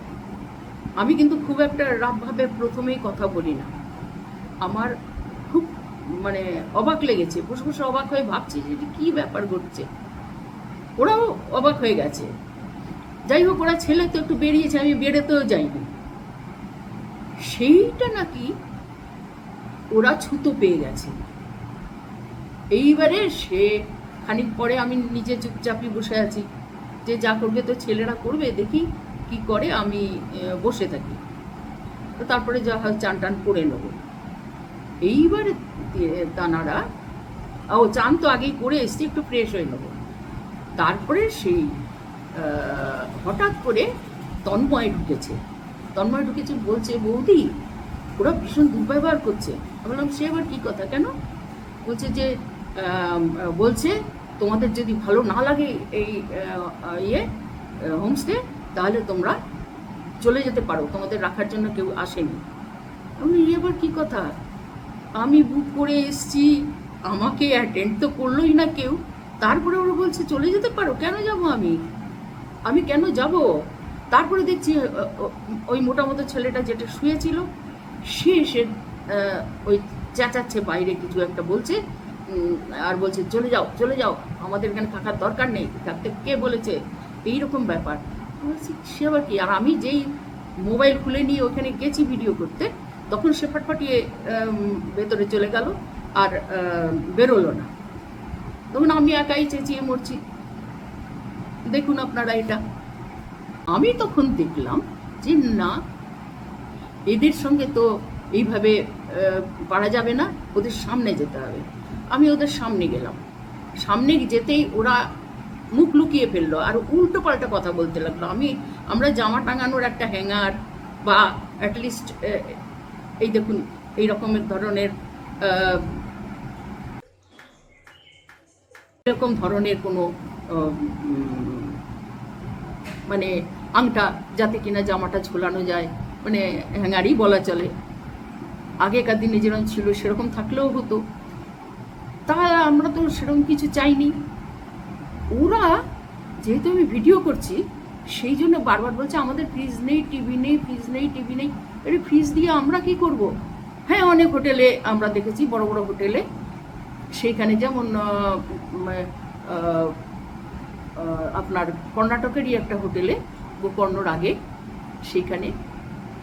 আমি কিন্তু খুব একটা রাফভাবে প্রথমেই কথা বলি না। আমার খুব মানে অবাক লেগেছে, বসে বসে অবাক হয়ে ভাবছি যে এটা কী ব্যাপার ঘটছে। ওরাও অবাক হয়ে গেছে। যাই হোক, ওরা ছেলে তো একটু বেরিয়েছে, আমি বেরোতেও যাইনি। সেইটা নাকি ওরা ছুতো পেয়ে গেছে। এইবারে সে খানিক পরে আমি নিজে চুপচাপই বসে আছি, যে যা করবে তো ছেলেরা করবে, দেখি কি করে, আমি বসে থাকি। তো তারপরে যা হয় চান টান করে নেবো। এইবারে তানারা চান তো আগেই করে এসছি, একটু ফ্রেশ হয়ে নেবো। তারপরে সেই হঠাৎ করে তন্ময় ঢুকেছে, বলছে বৌদি ওরা ভীষণ দুর্ব্যবহার করছে। আমি বললাম সে এবার কী কথা, কেন? বলছে যে বলছে তোমাদের যদি ভালো না লাগে এই হোমস্টে, তাহলে তোমরা চলে যেতে পারো, তোমাদের রাখার জন্য কেউ আসেনি। আমি এবার কী কথা, আমি বুক করে এসছি, আমাকে অ্যাটেন্ড তো করলোই না কেউ, তারপরে ওরা বলছে চলে যেতে পারো। কেন যাব আমি কেন যাব? তারপরে দেখছি ওই মোটামতো ছেলেটা যেটা শুয়েছিল সে এসে ওই চেঁচাচ্ছে, বাইরে কিছু একটা বলছে, আর বলছে চলে যাও, আমাদের এখানে থাকার দরকার নেই, থাকতে কে বলেছে, এইরকম ব্যাপার। বলছি সে আবার কি? আর আমি যেই মোবাইল খুলে নিয়ে ওখানে গেছি ভিডিও করতে, তখন সে ফাটফাটিয়ে ভেতরে চলে গেল, আর বেরোলো না। তখন আমি একাই চেঁচিয়ে মরছি। দেখুন আপনারা এটা। আমি তখন দেখলাম যে না, এদের সঙ্গে তো এইভাবে পারা যাবে না, ওদের সামনে যেতে হবে। আমি ওদের সামনে গেলাম, সামনে যেতেই ওরা মুখ লুকিয়ে ফেললো আর উল্টো পাল্টা কথা বলতে লাগলো। আমরা জামা টাঙানোর একটা হ্যাঙ্গার বা অ্যাটলিস্ট এই দেখুন এই রকমের ধরনের এরকম ধরনের কোনো মানে আংটা যাতে কিনা জামাটা ঝোলানো যায়, মানে হ্যাঙ্গারই বলা চলে। আগেকার দিনে যেরকম ছিল সেরকম থাকলেও হতো, তা আমরা তো সেরকম কিছু চাইনি। ওরা যেহেতু আমি ভিডিও করছি সেই জন্য বারবার বলছে আমাদের ফ্রিজ নেই, টিভি নেই, ফ্রিজ নেই, টিভি নেই। এর ফ্রিজ দিয়ে আমরা কি করব? হ্যাঁ, অনেক হোটেলে আমরা দেখেছি, বড় বড় হোটেলে, সেইখানে যেমন আপনার কর্ণাটকেরই একটা হোটেলে গোকর্ণর আগে, সেইখানে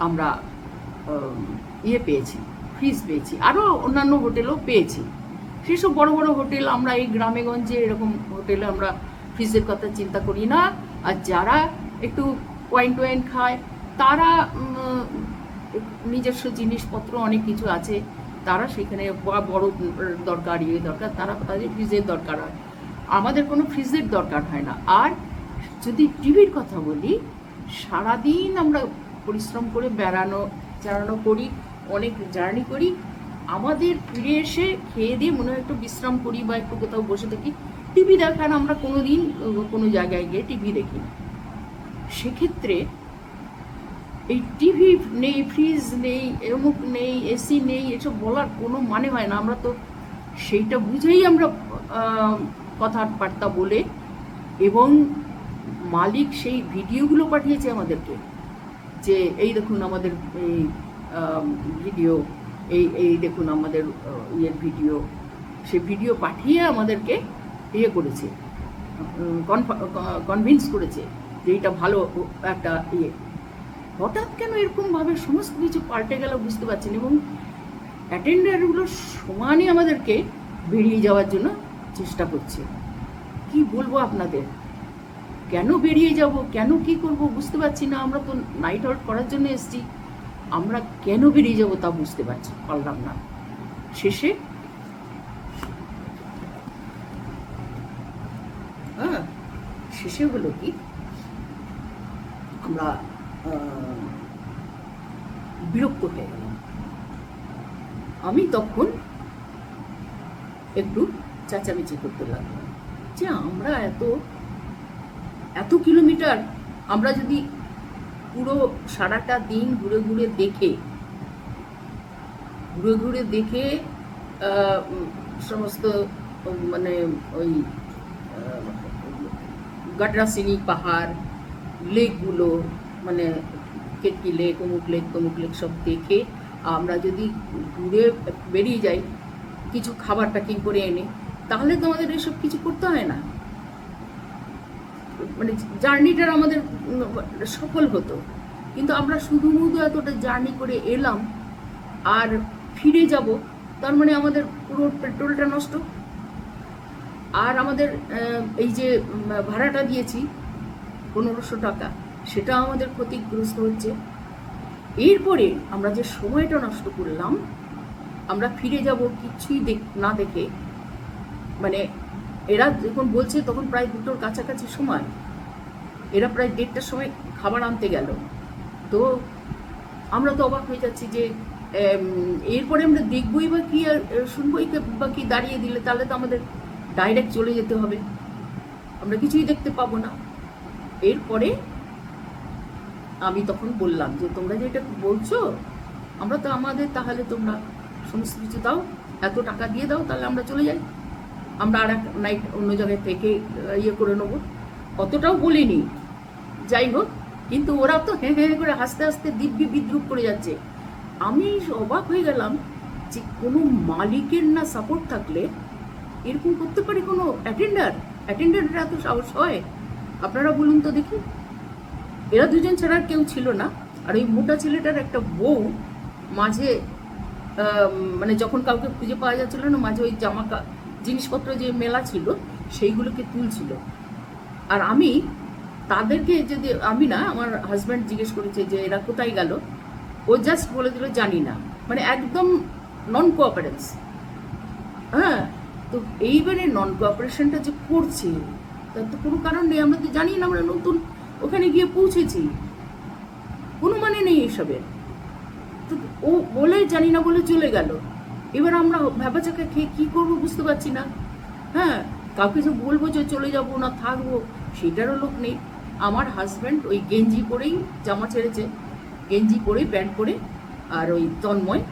আমরা পেয়েছি, ফ্রিজ পেয়েছি, আরও অন্যান্য হোটেলও পেয়েছি। সেসব বড় বড় হোটেল, আমরা এই গ্রামেগঞ্জে এরকম হোটেলে আমরা ফ্রিজের কথা চিন্তা করি না। আর যারা একটু ওয়াইন টোয়াইন খায়, তারা নিজস্ব জিনিসপত্র অনেক কিছু আছে, তারা সেখানে বড় দরকার, দরকার, তাদের ফ্রিজের দরকার হয়। আমাদের কোনো ফ্রিজের দরকার হয় না। আর যদি টিভির কথা বলি, সারাদিন আমরা পরিশ্রম করে বেড়ানো করি, অনেক জার্নি করি, আমাদের ফিরে এসে খেয়ে দিয়ে মনে হয় একটু বিশ্রাম করি বা একটু কোথাও বসে থাকি। টিভি দেখার আমরা কোনোদিন কোনো জায়গায় গিয়ে টিভি দেখি না। সেক্ষেত্রে এই টিভি নেই, ফ্রিজ নেই, অমুক নেই, এসি নেই, এসব বলার কোনো মানে হয় না। আমরা তো সেইটা বুঝেই আমরা কথাবার্তা বলে, এবং মালিক সেই ভিডিওগুলো পাঠিয়েছে আমাদেরকে, যে এই দেখুন আমাদের এই ভিডিও, এই এই দেখুন আমাদের ইয়ের ভিডিও, সে ভিডিও পাঠিয়ে আমাদেরকে ইয়ে করেছে, কনভিন্স করেছে যে এটা ভালো একটা ইয়ে। হঠাৎ কেন এরকমভাবে সমস্ত কিছু পাল্টে গেল বুঝতে পারছেন, এবং অ্যাটেন্ডারগুলো সমানই আমাদেরকে বেরিয়ে যাওয়ার জন্য চেষ্টা করছে। কি বলবো আপনাদের, কেন বেরিয়ে যাব, কেন কি করব বুঝতে পারছি না। আমরা তো নাইট আউট করার জন্য এসেছি, আমরা কেন বেরিয়ে যাব তা বুঝতে পারলাম না। শেষে শেষে হলো কি, আমরা বিরক্ত হয়ে গেলাম। আমি তখন একটু চেঁচামেচি করতে লাগলাম যে আমরা এত কিলোমিটার, আমরা যদি পুরো সারাটা দিন ঘুরে ঘুরে দেখে সমস্ত মানে ওই গাডরাসিনি পাহাড়, লেকগুলো, মানে কেতকি লেক, অমুক লেক সব দেখে আমরা যদি ঘুরে বেরিয়ে যাই কিছু খাবার প্যাকিং করে এনে, তাহলে তো আমাদের এসব কিছু করতে হয় না, মানে জার্নিটার আমাদের সফল হতো। কিন্তু আমরা শুধু এতটা জার্নি করে এলাম আর ফিরে যাব, তার মানে আমাদের পুরো পেট্রোলটা নষ্ট, আর আমাদের এই যে ভাড়াটা দিয়েছি 1500 টাকা, সেটা আমাদের ক্ষতিগ্রস্ত হচ্ছে। এরপরে আমরা যে সময়টা নষ্ট করলাম, আমরা ফিরে যাব কিছুই না দেখে, মানে এরা যখন বলছে তখন প্রায় 2টোর কাছাকাছি সময়, এরা প্রায় 1:30টার সময় খাবার আনতে গেল। তো আমরা তো অবাক হয়ে যাচ্ছি যে এরপরে আমরা দেখবই বা কি আর শুনবই বা কি, দাঁড়িয়ে দিলে তাহলে তো আমাদের ডাইরেক্ট চলে যেতে হবে, আমরা কিছুই দেখতে পাবো না। এরপরে আমি তখন বললাম যে তোমরা যে এটা বলছো, আমরা তো আমাদের, তাহলে তোমরা সমস্ত কিছু দাও, এত টাকা দিয়ে দাও, তাহলে আমরা চলে যাই, আমরা আর এক নাইট অন্য জায়গায় থেকে ইয়ে করে নেবো। অতটাও বলিনি, যাই হোক, কিন্তু ওরা তো হ্যাঁ করে হাসতে হাসতে দিব্যি বিদ্রুপ করে যাচ্ছে। আমি অবাক হয়ে গেলাম যে কোনো মালিকের না সাপোর্ট থাকলে এরকম করতে পারে কোনো অ্যাটেন্ডারের এত সাহস হয়? আপনারা বলুন তো দেখি। এরা দুজন ছাড়া আর কেউ ছিল না। আর ওই মোটা ছেলেটার একটা বউ মাঝে মানে যখন কাউকে খুঁজে পাওয়া যাচ্ছিল না, মাঝে ওই জিনিসপত্র যে মেলা ছিল সেইগুলোকে তুলছিল। আর আমি তাদেরকে যদি, আমি না, আমার হাজব্যান্ড জিজ্ঞেস করেছে যে এরা কোথায় গেল, ও জাস্ট বলে দিল জানি না, মানে একদম নন কোঅপারেন্স। হ্যাঁ, তো এইবারে নন কোঅপারেশনটা যে করছে তার তো কোনো কারণ নেই, আমরা তো জানি না, আমরা নতুন ওখানে গিয়ে পৌঁছেছি, কোনো মানে নেই এসবের। তো ও বলে জানি না বলে চলে গেল। এবার আমরা ভ্যাবাচাকা খেয়ে কী করবো বুঝতে পারছি না। হ্যাঁ, কাউকে যে বলবো যে চলে যাবো না থাকবো, সেটারও লোক নেই। আমার হাজব্যান্ড ওই গেঞ্জি পরেই, জামা ছেড়েছে, গেঞ্জি পরে প্যান্ট পরে, আর ওই তন্ময়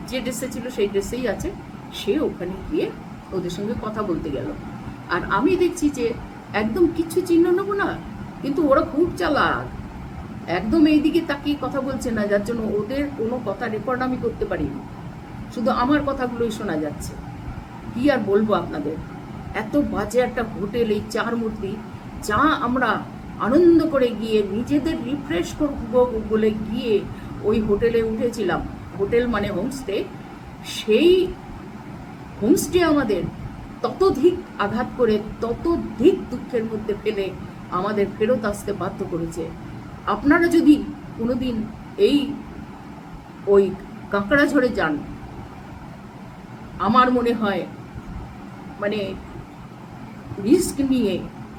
যে ড্রেসে ছিল সেই ড্রেসেই আছে, সে ওখানে গিয়ে ওদের সঙ্গে কথা বলতে গেল। আর আমি দেখছি যে একদম কিচ্ছু চিহ্ন নেবো না, কিন্তু ওরা খুব চালাক, একদম এইদিকে তাকিয়ে কথা বলছে না, যার জন্য ওদের কোনো কথা রেকর্ড আমি করতে পারিনি, শুধু আমার কথাগুলোই শোনা যাচ্ছে। কি আর বলবো আপনাদের, এত বাজে একটা হোটেল, এই 4 মূর্তি, যা আমরা আনন্দ করে গিয়ে নিজেদের রিফ্রেশ করবো বলে গিয়ে ওই হোটেলে উঠেছিলাম, হোটেল মানে হোমস্টে, সেই হোমস্টে আমাদের ততোধিক আঘাত করে, ততোধিক দুঃখের মধ্যে ফেলে আমাদের ফেরত আসতে বাধ্য করেছে। আপনারা যদি কোনোদিন ওই কাঁকড়াঝড়ে যান, আমার মনে হয় মানে রিস্ক নিয়ে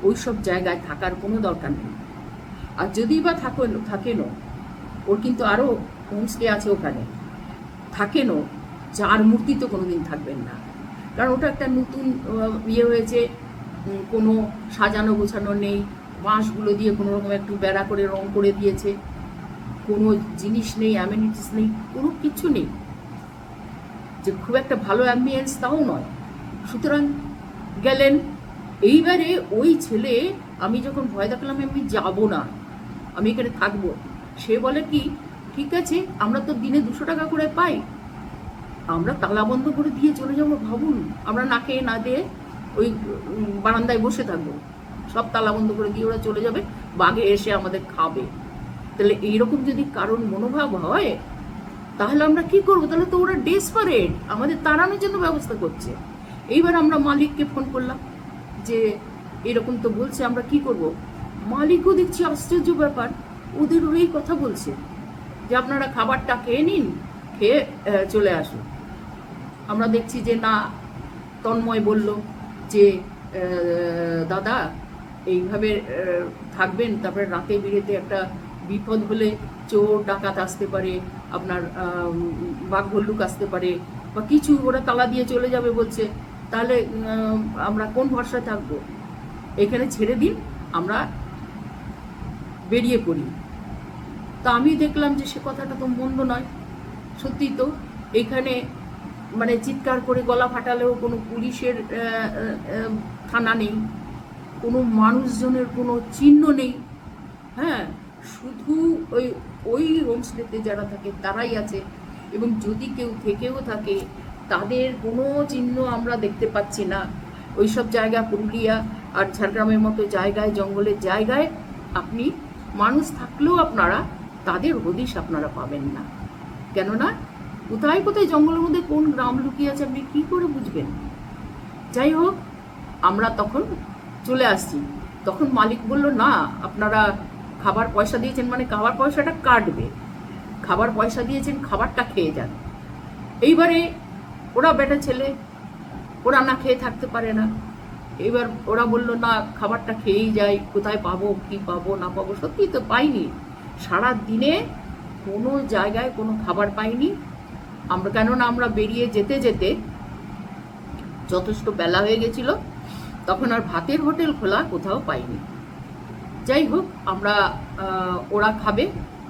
ওই সব জায়গায় থাকার কোনো দরকার নেই। আর যদি বা থাকেনও, ওর কিন্তু আরও হোমস্টে আছে ওখানে, থাকেনও, 4 মূর্তি তো কোনোদিন থাকবেন না, কারণ ওটা একটা নতুন ইয়ে হয়েছে, কোনো সাজানো গোছানো নেই, বাঁশগুলো দিয়ে কোনো রকম একটু বেড়া করে রং করে দিয়েছে, কোনো জিনিস নেই, অ্যামেনিটিস নেই, কোনো কিছু নেই, যে খুব একটা ভালো অ্যাম্বিয়েন্স তাও নয়। সুতরাং গেলেন। এইবারে ওই ছেলে, আমি যখন ভয় দেখালাম আমি যাব না, আমি এখানে থাকবো, সে বলে কি ঠিক আছে, আমরা তো দিনে 200 টাকা করে পাই, আমরা তালা বন্ধ করে দিয়ে চলে যাবো? ভাবুন, আমরা না খেয়ে না দিয়ে ওই বারান্দায় বসে থাকবো, সব তালা বন্ধ করে দিয়ে ওরা চলে যাবে, বাঘে এসে আমাদের খাবে। তাহলে এইরকম যদি কারণ মনোভাব হয়, তাহলে আমরা কি করবো? তাহলে তো ওরা ডেসপারেট, আমাদের তাড়ানোর জন্য ব্যবস্থা করছে। এইবার আমরা মালিককে ফোন করলাম যে এরকম তো বলছে, আমরা কি করব? মালিকও দেখছি আশ্চর্য ব্যাপার, ওদের ওই কথা বলছে যে আপনারা খাবারটা খেয়ে নিন, খেয়ে চলে আসুন। আমরা দেখছি যে না, তন্ময় বলল যে দাদা এইভাবে থাকবেন, তারপরে রাতে বিরেতে একটা বিপদ হলে চোর ডাকাত আসতে পারে, আপনার বাঘ ভল্লুক আসতে পারে বা কিছু, ওরা তালা দিয়ে চলে যাবে বলছে, তাহলে আমরা কোন ভরসায় থাকবো? এখানে ছেড়ে দিন, আমরা বেরিয়ে পড়ি। তা আমি দেখলাম যে সে কথাটা তো মন্দ নয়, সত্যি তো। এখানে মানে চিৎকার করে গলা ফাটালেও কোনো পুলিশের থানা নেই, কোনো মানুষজনের কোনো চিহ্ন নেই, হ্যাঁ, শুধু ওই ওই হোমস্টেতে যারা থাকে তারাই আছে, এবং যদি কেউ থেকেও থাকে তাদের কোনো চিহ্ন আমরা দেখতে পাচ্ছি না। ওই সব জায়গা, পুরুলিয়া আর ঝাড়গ্রামের মতো জায়গায়, জঙ্গলের জায়গায় আপনি মানুষ থাকলেও আপনারা তাদের হদিশ আপনারা পাবেন না। কেননা কোথায় কোথায় জঙ্গলের মধ্যে কোন গ্রাম লুকিয়ে আছে আপনি কী করে বুঝবেন? যাই হোক, আমরা তখন চলে আসছি। তখন মালিক বলল না, আপনারা খাবার পয়সা দিয়েছেন মানে খাবার পয়সাটা কাটবে, খাবার পয়সা দিয়েছেন, খাবারটা খেয়ে যান। এইবারে ওরা বেটা ছেলে, ওরা না খেয়ে থাকতে পারে না। এবার ওরা বলল না, খাবারটা খেয়েই যাই, কোথায় পাবো, কি পাবো না পাবো, সত্যি তো পাইনি। সারা দিনে কোনো জায়গায় কোনো খাবার পাইনি আমরা, কেননা আমরা বেরিয়ে যেতে যেতে যথেষ্ট বেলা হয়ে গেছিল, তখন আর ভাতের হোটেল খোলা কোথাও পাইনি। যাই হোক, আমরা ওরা খাবে,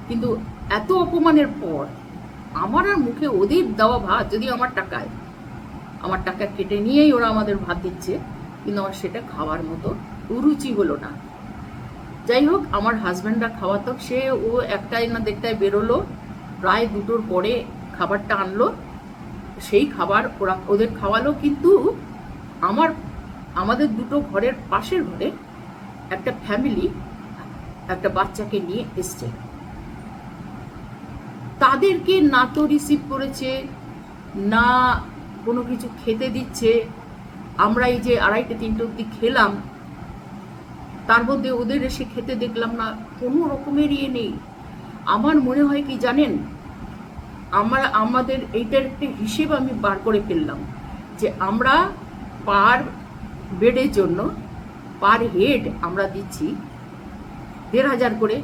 কিন্তু এত অপমানের পর আমার আর মুখে ওদের দেওয়া ভাত, যদি আমার টাকা কেটে নিয়েই ওরা আমাদের ভাত দিচ্ছে, কিন্তু আমার সেটা খাওয়ার মতো রুচি হলো না। যাই হোক, আমার হাজব্যান্ডরা খাওয়াতো, সে ও একটাই না দেড়টায় বেরোলো, প্রায় 2টোর পরে খাবারটা আনলো, সেই খাবার ওরা ওদের খাওয়ালো। কিন্তু আমাদের 2টো ঘরের পাশের ঘরে একটা ফ্যামিলি একটা বাচ্চাকে নিয়ে এসছে, তাদেরকে না তো রিসিভ করেছে, না কোনো কিছু খেতে দিচ্ছে। আমরা এই যে 2:30-3টে অবধি খেলাম, তার মধ্যে ওদের এসে খেতে দেখলাম না, কোনো রকমের ইয়ে নেই। আমার মনে হয় কি জানেন, আমাদের এইটার একটা হিসেব আমি বার করে ফেললাম যে আমরা পার বেডের জন্য পার হেড আমরা দিচ্ছি 1,500 করে,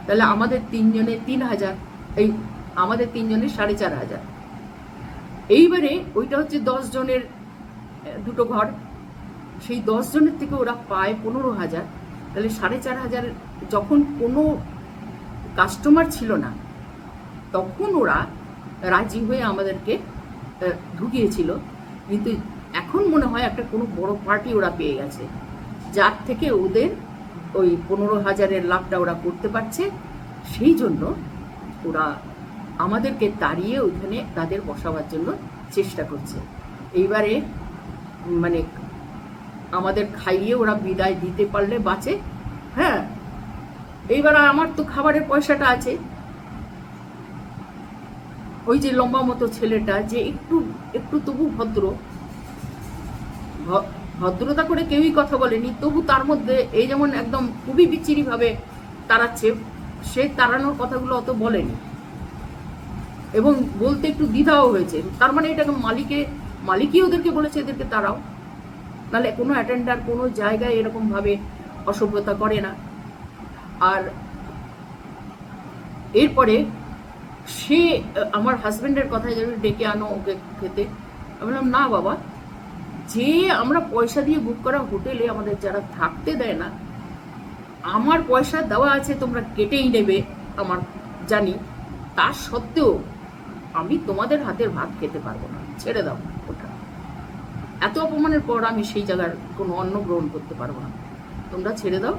তাহলে আমাদের 3জনের 3,000, এই আমাদের 3জনের 4,500। এইবারে ওইটা হচ্ছে 10 জনের 2টো ঘর, সেই 10 জনের থেকে ওরা পায় 15,000, তাহলে 4,500। যখন কোনো কাস্টমার ছিল না তখন ওরা রাজি হয়ে আমাদেরকে ঢুকিয়েছিল, কিন্তু এখন মনে হয় একটা কোনো বড় পার্টি ওরা পেয়ে গেছে, যার থেকে ওদের ওই 15,000-এর লাভটা ওরা করতে পারছে, সেই জন্য ওরা আমাদেরকে তাড়িয়ে ওইখানে তাদের বসাবার জন্য চেষ্টা করছে। এইবারে মানে আমাদের খাইয়ে ওরা বিদায় দিতে পারলে বাঁচে। হ্যাঁ, এইবার আমার তো খাবারের পয়সাটা আছে। ওই যে লম্বা মতো ছেলেটা, যে একটু তবু ভদ্রতা করে কেউই কথা বলেনি, তবু তার মধ্যে এই যেমন একদম খুবই বিচ্ছিরিভাবে তাড়াচ্ছে, সে তাড়ানোর কথাগুলো অত বলেনি, এবং বলতে একটু দ্বিধাও হয়েছে। তার মানে এটা মালিকই ওদেরকে বলেছে এদেরকে তাড়াও, নাহলে কোনো অ্যাটেন্ডার কোনো জায়গায় এরকমভাবে অসভ্যতা করে না। আর এরপরে সে আমার হাজব্যান্ডের কথায় যাবে, ডেকে আনো ওকে খেতে। আমি বললাম না বাবা, যে আমরা পয়সা দিয়ে বুক করা হোটেলে আমাদের যারা থাকতে দেয় না, আমার পয়সা দেওয়া আছে, তোমরা কেটেই নেবে আমার জানি, তা সত্ত্বেও আমি তোমাদের হাতের ভাত খেতে পারবো না, ছেড়ে দাও ওটা। এত অপমানের পর আমি সেই জায়গার কোনো অন্ন গ্রহণ করতে পারবো না, তোমরা ছেড়ে দাও,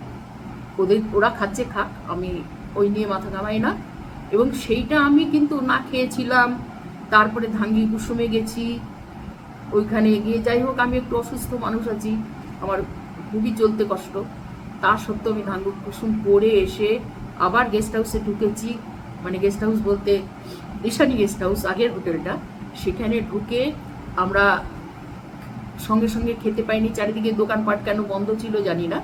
ওরা খাচ্ছে খাক, আমি ওই নিয়ে মাথা ঘামাই না। এবং সেইটা আমি কিন্তু না খেয়েছিলাম। তারপরে ধাঙ্গি কুসুমে গেছি, ওইখানে গিয়ে যাই হোক, আমি একটু অসুস্থ মানুষ আছি, আমার খুবই চলতে কষ্ট, তা সত্ত্বেও আমি ধাঙ্গি কুসুম পরে এসে আবার গেস্ট হাউসে ঢুকেছি। মানে গেস্ট হাউস বলতে ঈশানী গেস্ট হাউস, আগের হোটেলটা, সেখানে ঢুকে আমরা সঙ্গে সঙ্গে খেতে পাইনি। চারিদিকে দোকানপাট কেন বন্ধ ছিল জানি না,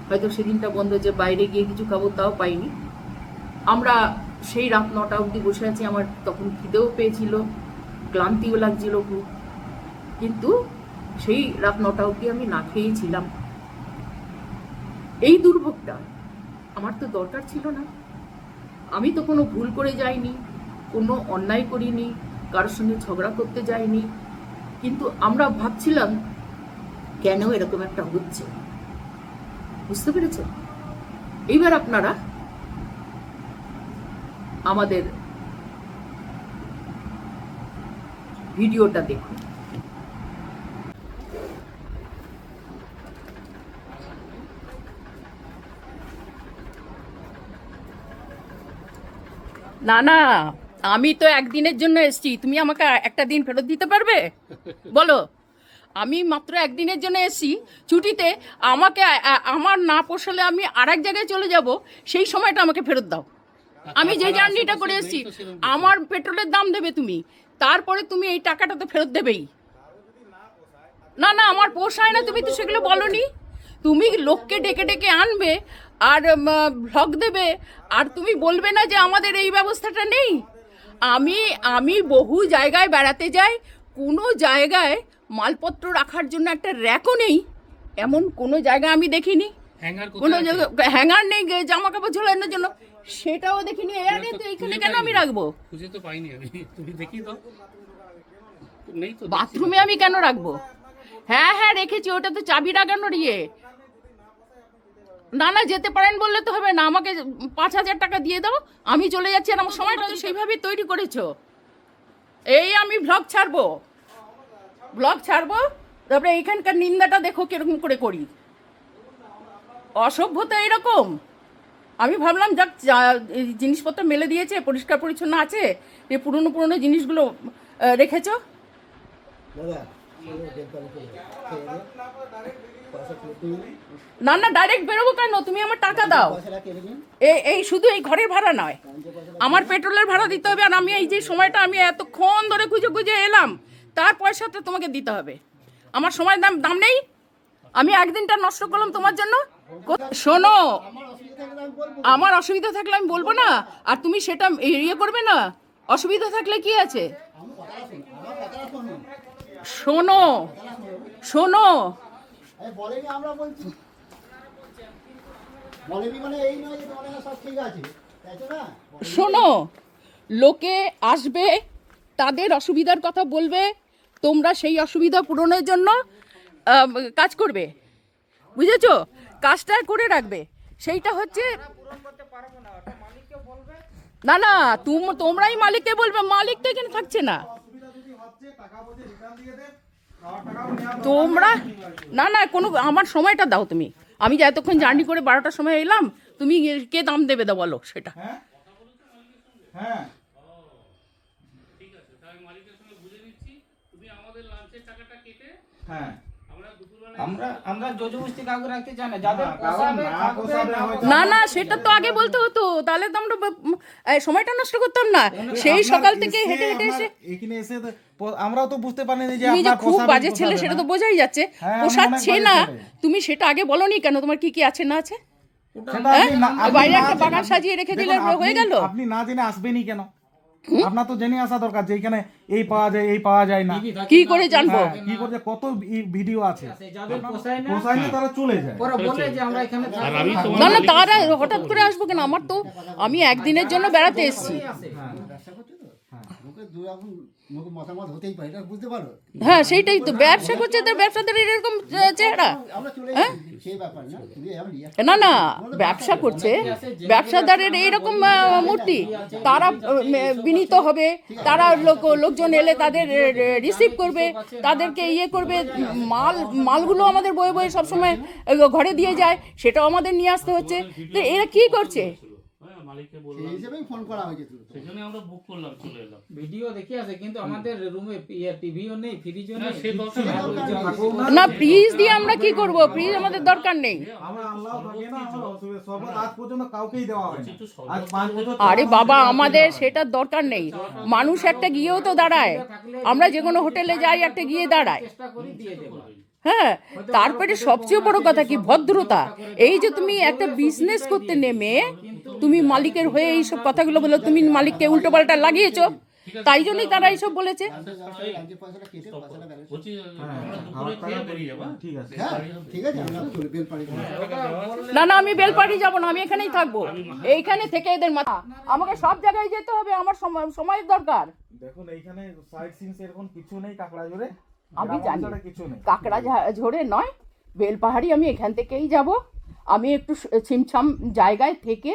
হয়তো সেদিনটা বন্ধ, যে বাইরে গিয়ে কিছু খাবো তাও পাইনি। আমরা সেই রাত 9টা অবধি বসে আছি। আমার তখন খিদেও পেয়েছিল, ক্লান্তিও লাগছিল খুব, কিন্তু সেই রাত 9টা অবধি আমি না খেয়েই ছিলাম। এই দুর্ভোগটা আমার তো দরকার ছিল না। আমি তো কোনো ভুল করে যাইনি, কোনো অন্যায় করিনি, কারোর সঙ্গে ঝগড়া করতে যাইনি, কিন্তু আমরা ভাবছিলাম কেন এরকম একটা হচ্ছে। বুঝতে পেরেছেন? এইবার আপনারা আমাদের ভিডিওটা দেখুন। না না, আমি তো একদিনের জন্য এসেছি, তুমি আমাকে একটা দিন ফেরত দিতে পারবে? বলো। আমি মাত্র একদিনের জন্য এসেছি ছুটিতে, আমাকে আমার না পোষালে আমি আর এক জায়গায় চলে যাব, সেই সময়টা আমাকে ফেরত দাও। আমি যে জার্নিটা করে এসেছি, আমার পেট্রোলের দাম দেবে তুমি, তারপরে তুমি এই টাকাটা তো ফেরত দেবেই। না না, আমার পোষায় না, তুমি তো সেগুলো বলনি। তুমি লোককে ডেকে ডেকে আনবে আর ভ্লগ দেবে, আর তুমি বলবে না যে আমাদের এই ব্যবস্থাটা নেই। আমি আমি বহু জায়গায় বেড়াতে যাই, কোনো জায়গায় মালপত্র রাখার জন্য একটা র্যাকও নেই, এমন কোনো জায়গা আমি দেখিনি। কোনো হ্যাঙ্গার নেই জামা কাপড় ঝোলানোর জন্য, সেটাও দেখিনি। এইখানে কেন আমি রাখবো? খুঁজে তো পাইনি আমি, তুমি দেখি তো, নেই তো। বাথরুমে আমি কেন রাখবো? হ্যাঁ হ্যাঁ রেখেছি, ওটা তো চাবি লাগানোর ইয়ে। না না, যেতে পারেন বললে তো হবে না, আমাকে 5,000 টাকা দিয়ে দাও, আমি চলে যাচ্ছি। আর আমার সময়টা তো সেইভাবেই তৈরি করেছো। এই আমি ব্লগ ছাড়বো, তারপরে এইখানকার নিন্দাটা দেখো কিরকম করে করি। অসভ্যতা এরকম। আমি ভাবলাম যাক, জিনিসপত্র মেলে দিয়েছে, পরিষ্কার পরিচ্ছন্ন আছে, এই পুরনো পুরনো জিনিসগুলো রেখেছো। না না, ডাইরেক্ট বেরোবো কেন? তুমি আমার টাকা দাও। এই শুধু এই ঘরের ভাড়া নয়, আমার পেট্রোলের ভাড়া দিতে হবে, আর আমি এই যে সময়টা আমি এতক্ষণ ধরে খুঁজে খুঁজে এলাম, তার পয়সাটা তোমাকে দিতে হবে। আমার সময় দাম নেই? আমি একদিনটা নষ্ট করলাম তোমার জন্য। শোনো, আমার অসুবিধা থাকলে আমি বলবো না, আর তুমি সেটা ইয়ে করবে না। অসুবিধা থাকলে কি আছে? শোনো শোনো, শোনো, লোকে আসবে, তাদের অসুবিধার কথা বলবে, তোমরা সেই অসুবিধা পূরণের জন্য কাজ করবে, বুঝেছো? কাজটা করে রাখবে, সেইটা হচ্ছে। না না, তোমরাই মালিককে বলবে, মালিক তো এখানে থাকছে না। তোমরা না না, কোনো আমার সময়টা দাও তুমি। আমি যে এতক্ষণ জার্নি করে 12টার সময় এলাম, তুমি কে দাম দেবে দাও বলো সেটা। হ্যাঁ, ঠিক আছে, তাহলে মালিকের সঙ্গে বুঝে নিচ্ছি। তুমি আমাদের লাঞ্চের টাকাটা কেটে হ্যাঁ, আমরা দুপুরবেলা আমরা জোজবস্তি কাউকে রাখতে চাই না, যাদের পোষাবে থাকবে। না না, সেটা তো আগে বলতে হতো, তাহলে তো আমরা সময়টা নষ্ট করতাম না। সেই সকাল থেকে হেঁটে হেঁটে এসে এখানে এসে আমরাও তো বুঝতে পারিনি যে তুমি যে আপনার খুব পোষাবে বাজে কি ছেলে পোষাবে সেটা না। তো বোঝাই যাচ্ছে। হ্যাঁ, আমি পোষাচ্ছে অনেক না, বাজে ছেলে। তুমি সেটা আগে বলনি কেন? তোমার কি কি আছে না আছে? সেটা হ্যাঁ? আপনি না- আপনি বাইরে না একটা জেনে- বাগান সাজিয়ে রেখে দিলে দেখুন, হয়ে আপনি- গেল। আপনি না জেনে আসবেনই কেন? আপনার তো জেনে আসা দরকার যে এখানে এই পাওয়া যায়, এই পাওয়া যায় না। কি করে জানবো? হ্যাঁ, কি করছে, কত ভিডিও আছে। যাদের পোষায় না পোষায় না তারা চলে যায়। ওরা বলে যে আমরা এখানে আর আমি তোমার না না, তারা হঠাৎ করে আসবো কেন? আমার তো, আমি একদিনের জন্য বেড়াতে এসেছি। লোকের দু রকম মতামত হতেই পারে, এটা বুঝতে পারো। হ্যাঁ, সেইটাই তো, ব্যবসা করছে তার ব্যবসাদের এরকম চেহারা। আমরা চলে হ্যাঁ? যাই, সেই ব্যাপার না, কিন্তু এখন না না, ব্যবসা করছে, ব্যবসাদারের এইরকম মূর্তি, তারা বিনীত হবে, তারা লোকজন এলে তাদের রিসিভ করবে, তাদেরকে ইয়ে করবে। মালগুলো আমাদের বয়ে বয়ে সবসময় ঘরে দিয়ে যায়, সেটাও আমাদের নিয়ে আসতে হচ্ছে। তো এরা কি করছে? মালিককে সেই বললাম, হিসেবেই ফোন করা হয়েছে তো। সেই জন্য আমরা বুক করলাম, চলে এলাম। ভিডিও দেখে আছে, কিন্তু আমাদের রুমে টিভিও নেই, ফ্রিজও না, নেই। সে দরকার নেই। না ফ্রিজ দিয়ে আমরা কি করব, ফ্রিজ আমাদের দরকার নেই। আমরা আল্লাহ থাকে না, আমার অসুবিধা শরবত আজ পর্যন্ত কাউকেই দেওয়া হয়নি। আজ 5 বছর আরে বাবা, আমাদের সেটার দরকার নেই। মানুষ একটা গিয়েও তো দাঁড়ায়, আমরা যে কোনো হোটেলে যাই একটা গিয়ে দাঁড়ায়। চেষ্টা করি দিয়ে দেবো। হ্যাঁ, তারপরে সবচেয়ে বড় কথা কি ভদ্রতা। এই যে তুমি একটা বিজনেস করতে নেমে তুমি মালিকের হয়ে এইসব কথাগুলো বলে তুমি মালিককে উল্টো পাল্টা লাগিয়েছো, তাই জন্যই তারা এইসব বলেছে। লাঞ্চের পয়সাটা কেটে পয়সাটা ব্যালেন্স। বলছি আমরা দুপুরে খেয়ে বেরিয়ে যাবো। ঠিক আছে। হ্যাঁ ঠিক আছে, আমরা চলে বেলপাড়ি যাবো। না না, আমি বেলপাড়ি যাব না, আমি এখানেই থাকবো। এইখানে থেকে এদের মাথা, আমাকে সব জায়গায় যেতে হবে, আমার সময়ের দরকার। দেখুন এইখানে সাইড সিনস এরকম কিছু নেই, কাকড়া জোরে আমি জানি কিছু নেই। কাকড়া ঝোড়ে নয়, বেলপাহাড়ি আমি এখান থেকেই যাব। আমি একটু ছিমছাম জায়গায় থেকে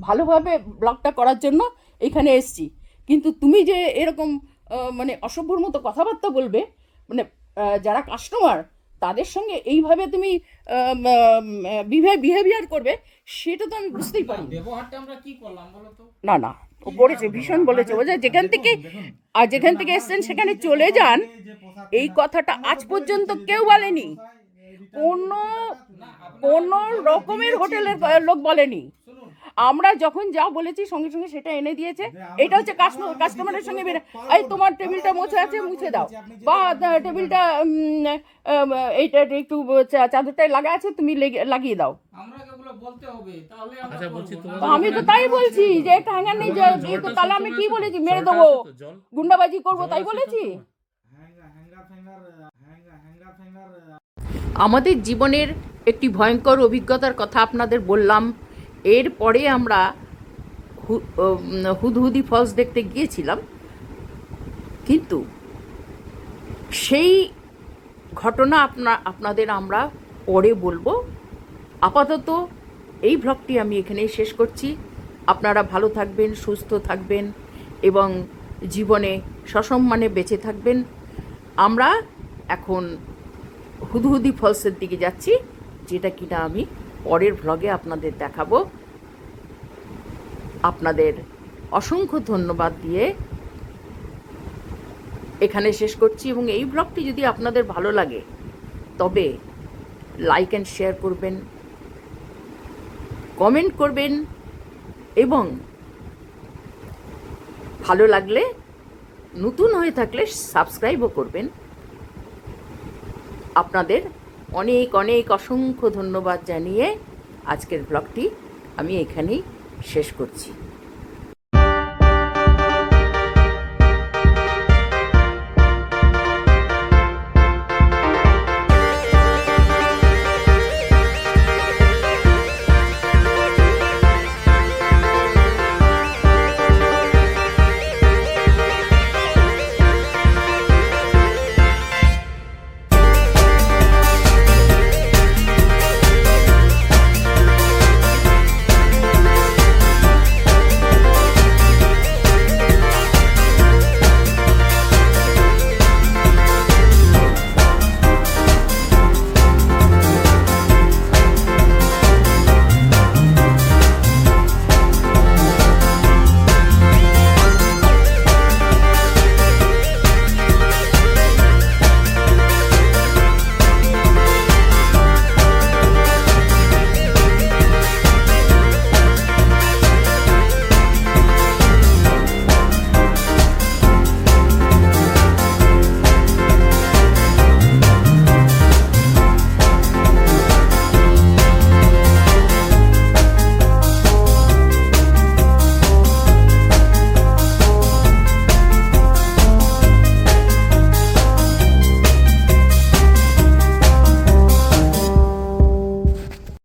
ভালোভাবে ব্লগটা করার জন্য এখানে এসেছি। কিন্তু তুমি যে এরকম মানে অসভ্যর মতো কথাবার্তা বলবে, মানে যারা কাস্টমার তাদের সঙ্গে এইভাবে তুমি বিহেভিয়ার করবে, সেটা তো আমি বুঝতেই পারি। ব্যবহারটা আমরা কি করলাম বলো তো? না না, ও বলেছে, ভীষণ বলেছে। ও যে যেখান থেকে এসছেন সেখানে চলে যান, এই কথাটা আজ পর্যন্ত কেউ বলেনি, কোনো রকমের হোটেলের লোক বলেনি। আমরা যখন যা বলেছি সঙ্গে সঙ্গে সেটা এনে দিয়েছে। এটা হচ্ছে কাস্টমারের সঙ্গে এই তোমার টেবিলটা মুছে আছে, মুছে দাও, বা টেবিলটা এইটা একটু চাদরটায় লাগা আছে, তুমি লাগিয়ে দাও। আমরা এগুলো বলতে হবে, তাহলে আমরা আচ্ছা বলছি করবো। তোমার তো আমি তো তাই বলছি যে একটা হ্যাঙ্গার নেই, যে তাহলে আমি কি বলেছি, মেরে দেবো, জল গুন্ডাবাজি করবো, তাই বলেছি। আমাদের জীবনের একটি ভয়ঙ্কর অভিজ্ঞতার কথা আপনাদের বললাম। এরপরে আমরা হুদহুদি ফলস দেখতে গিয়েছিলাম, কিন্তু সেই ঘটনা আপনাদের আমরা পরে বলবো। আপাতত এই ব্লগটি আমি এখানেই শেষ করছি। আপনারা ভালো থাকবেন, সুস্থ থাকবেন এবং জীবনে সসম্মানে বেঁচে থাকবেন। আমরা এখন হুদহুদি ফলসের দিকে যাচ্ছি, যেটা কিনা আমি পরের ভ্লগে আপনাদের দেখাবো। আপনাদের অসংখ্য ধন্যবাদ দিয়ে এখানে শেষ করছি, এবং এই ব্লগটি যদি আপনাদের ভালো লাগে তবে লাইক অ্যান্ড শেয়ার করবেন, কমেন্ট করবেন, এবং ভালো লাগলে নতুন হয়ে থাকলে সাবস্ক্রাইবও করবেন। আপনাদের অনেক অনেক অসংখ্য ধন্যবাদ জানিয়ে আজকের ব্লগটি আমি এখানেই শেষ করছি।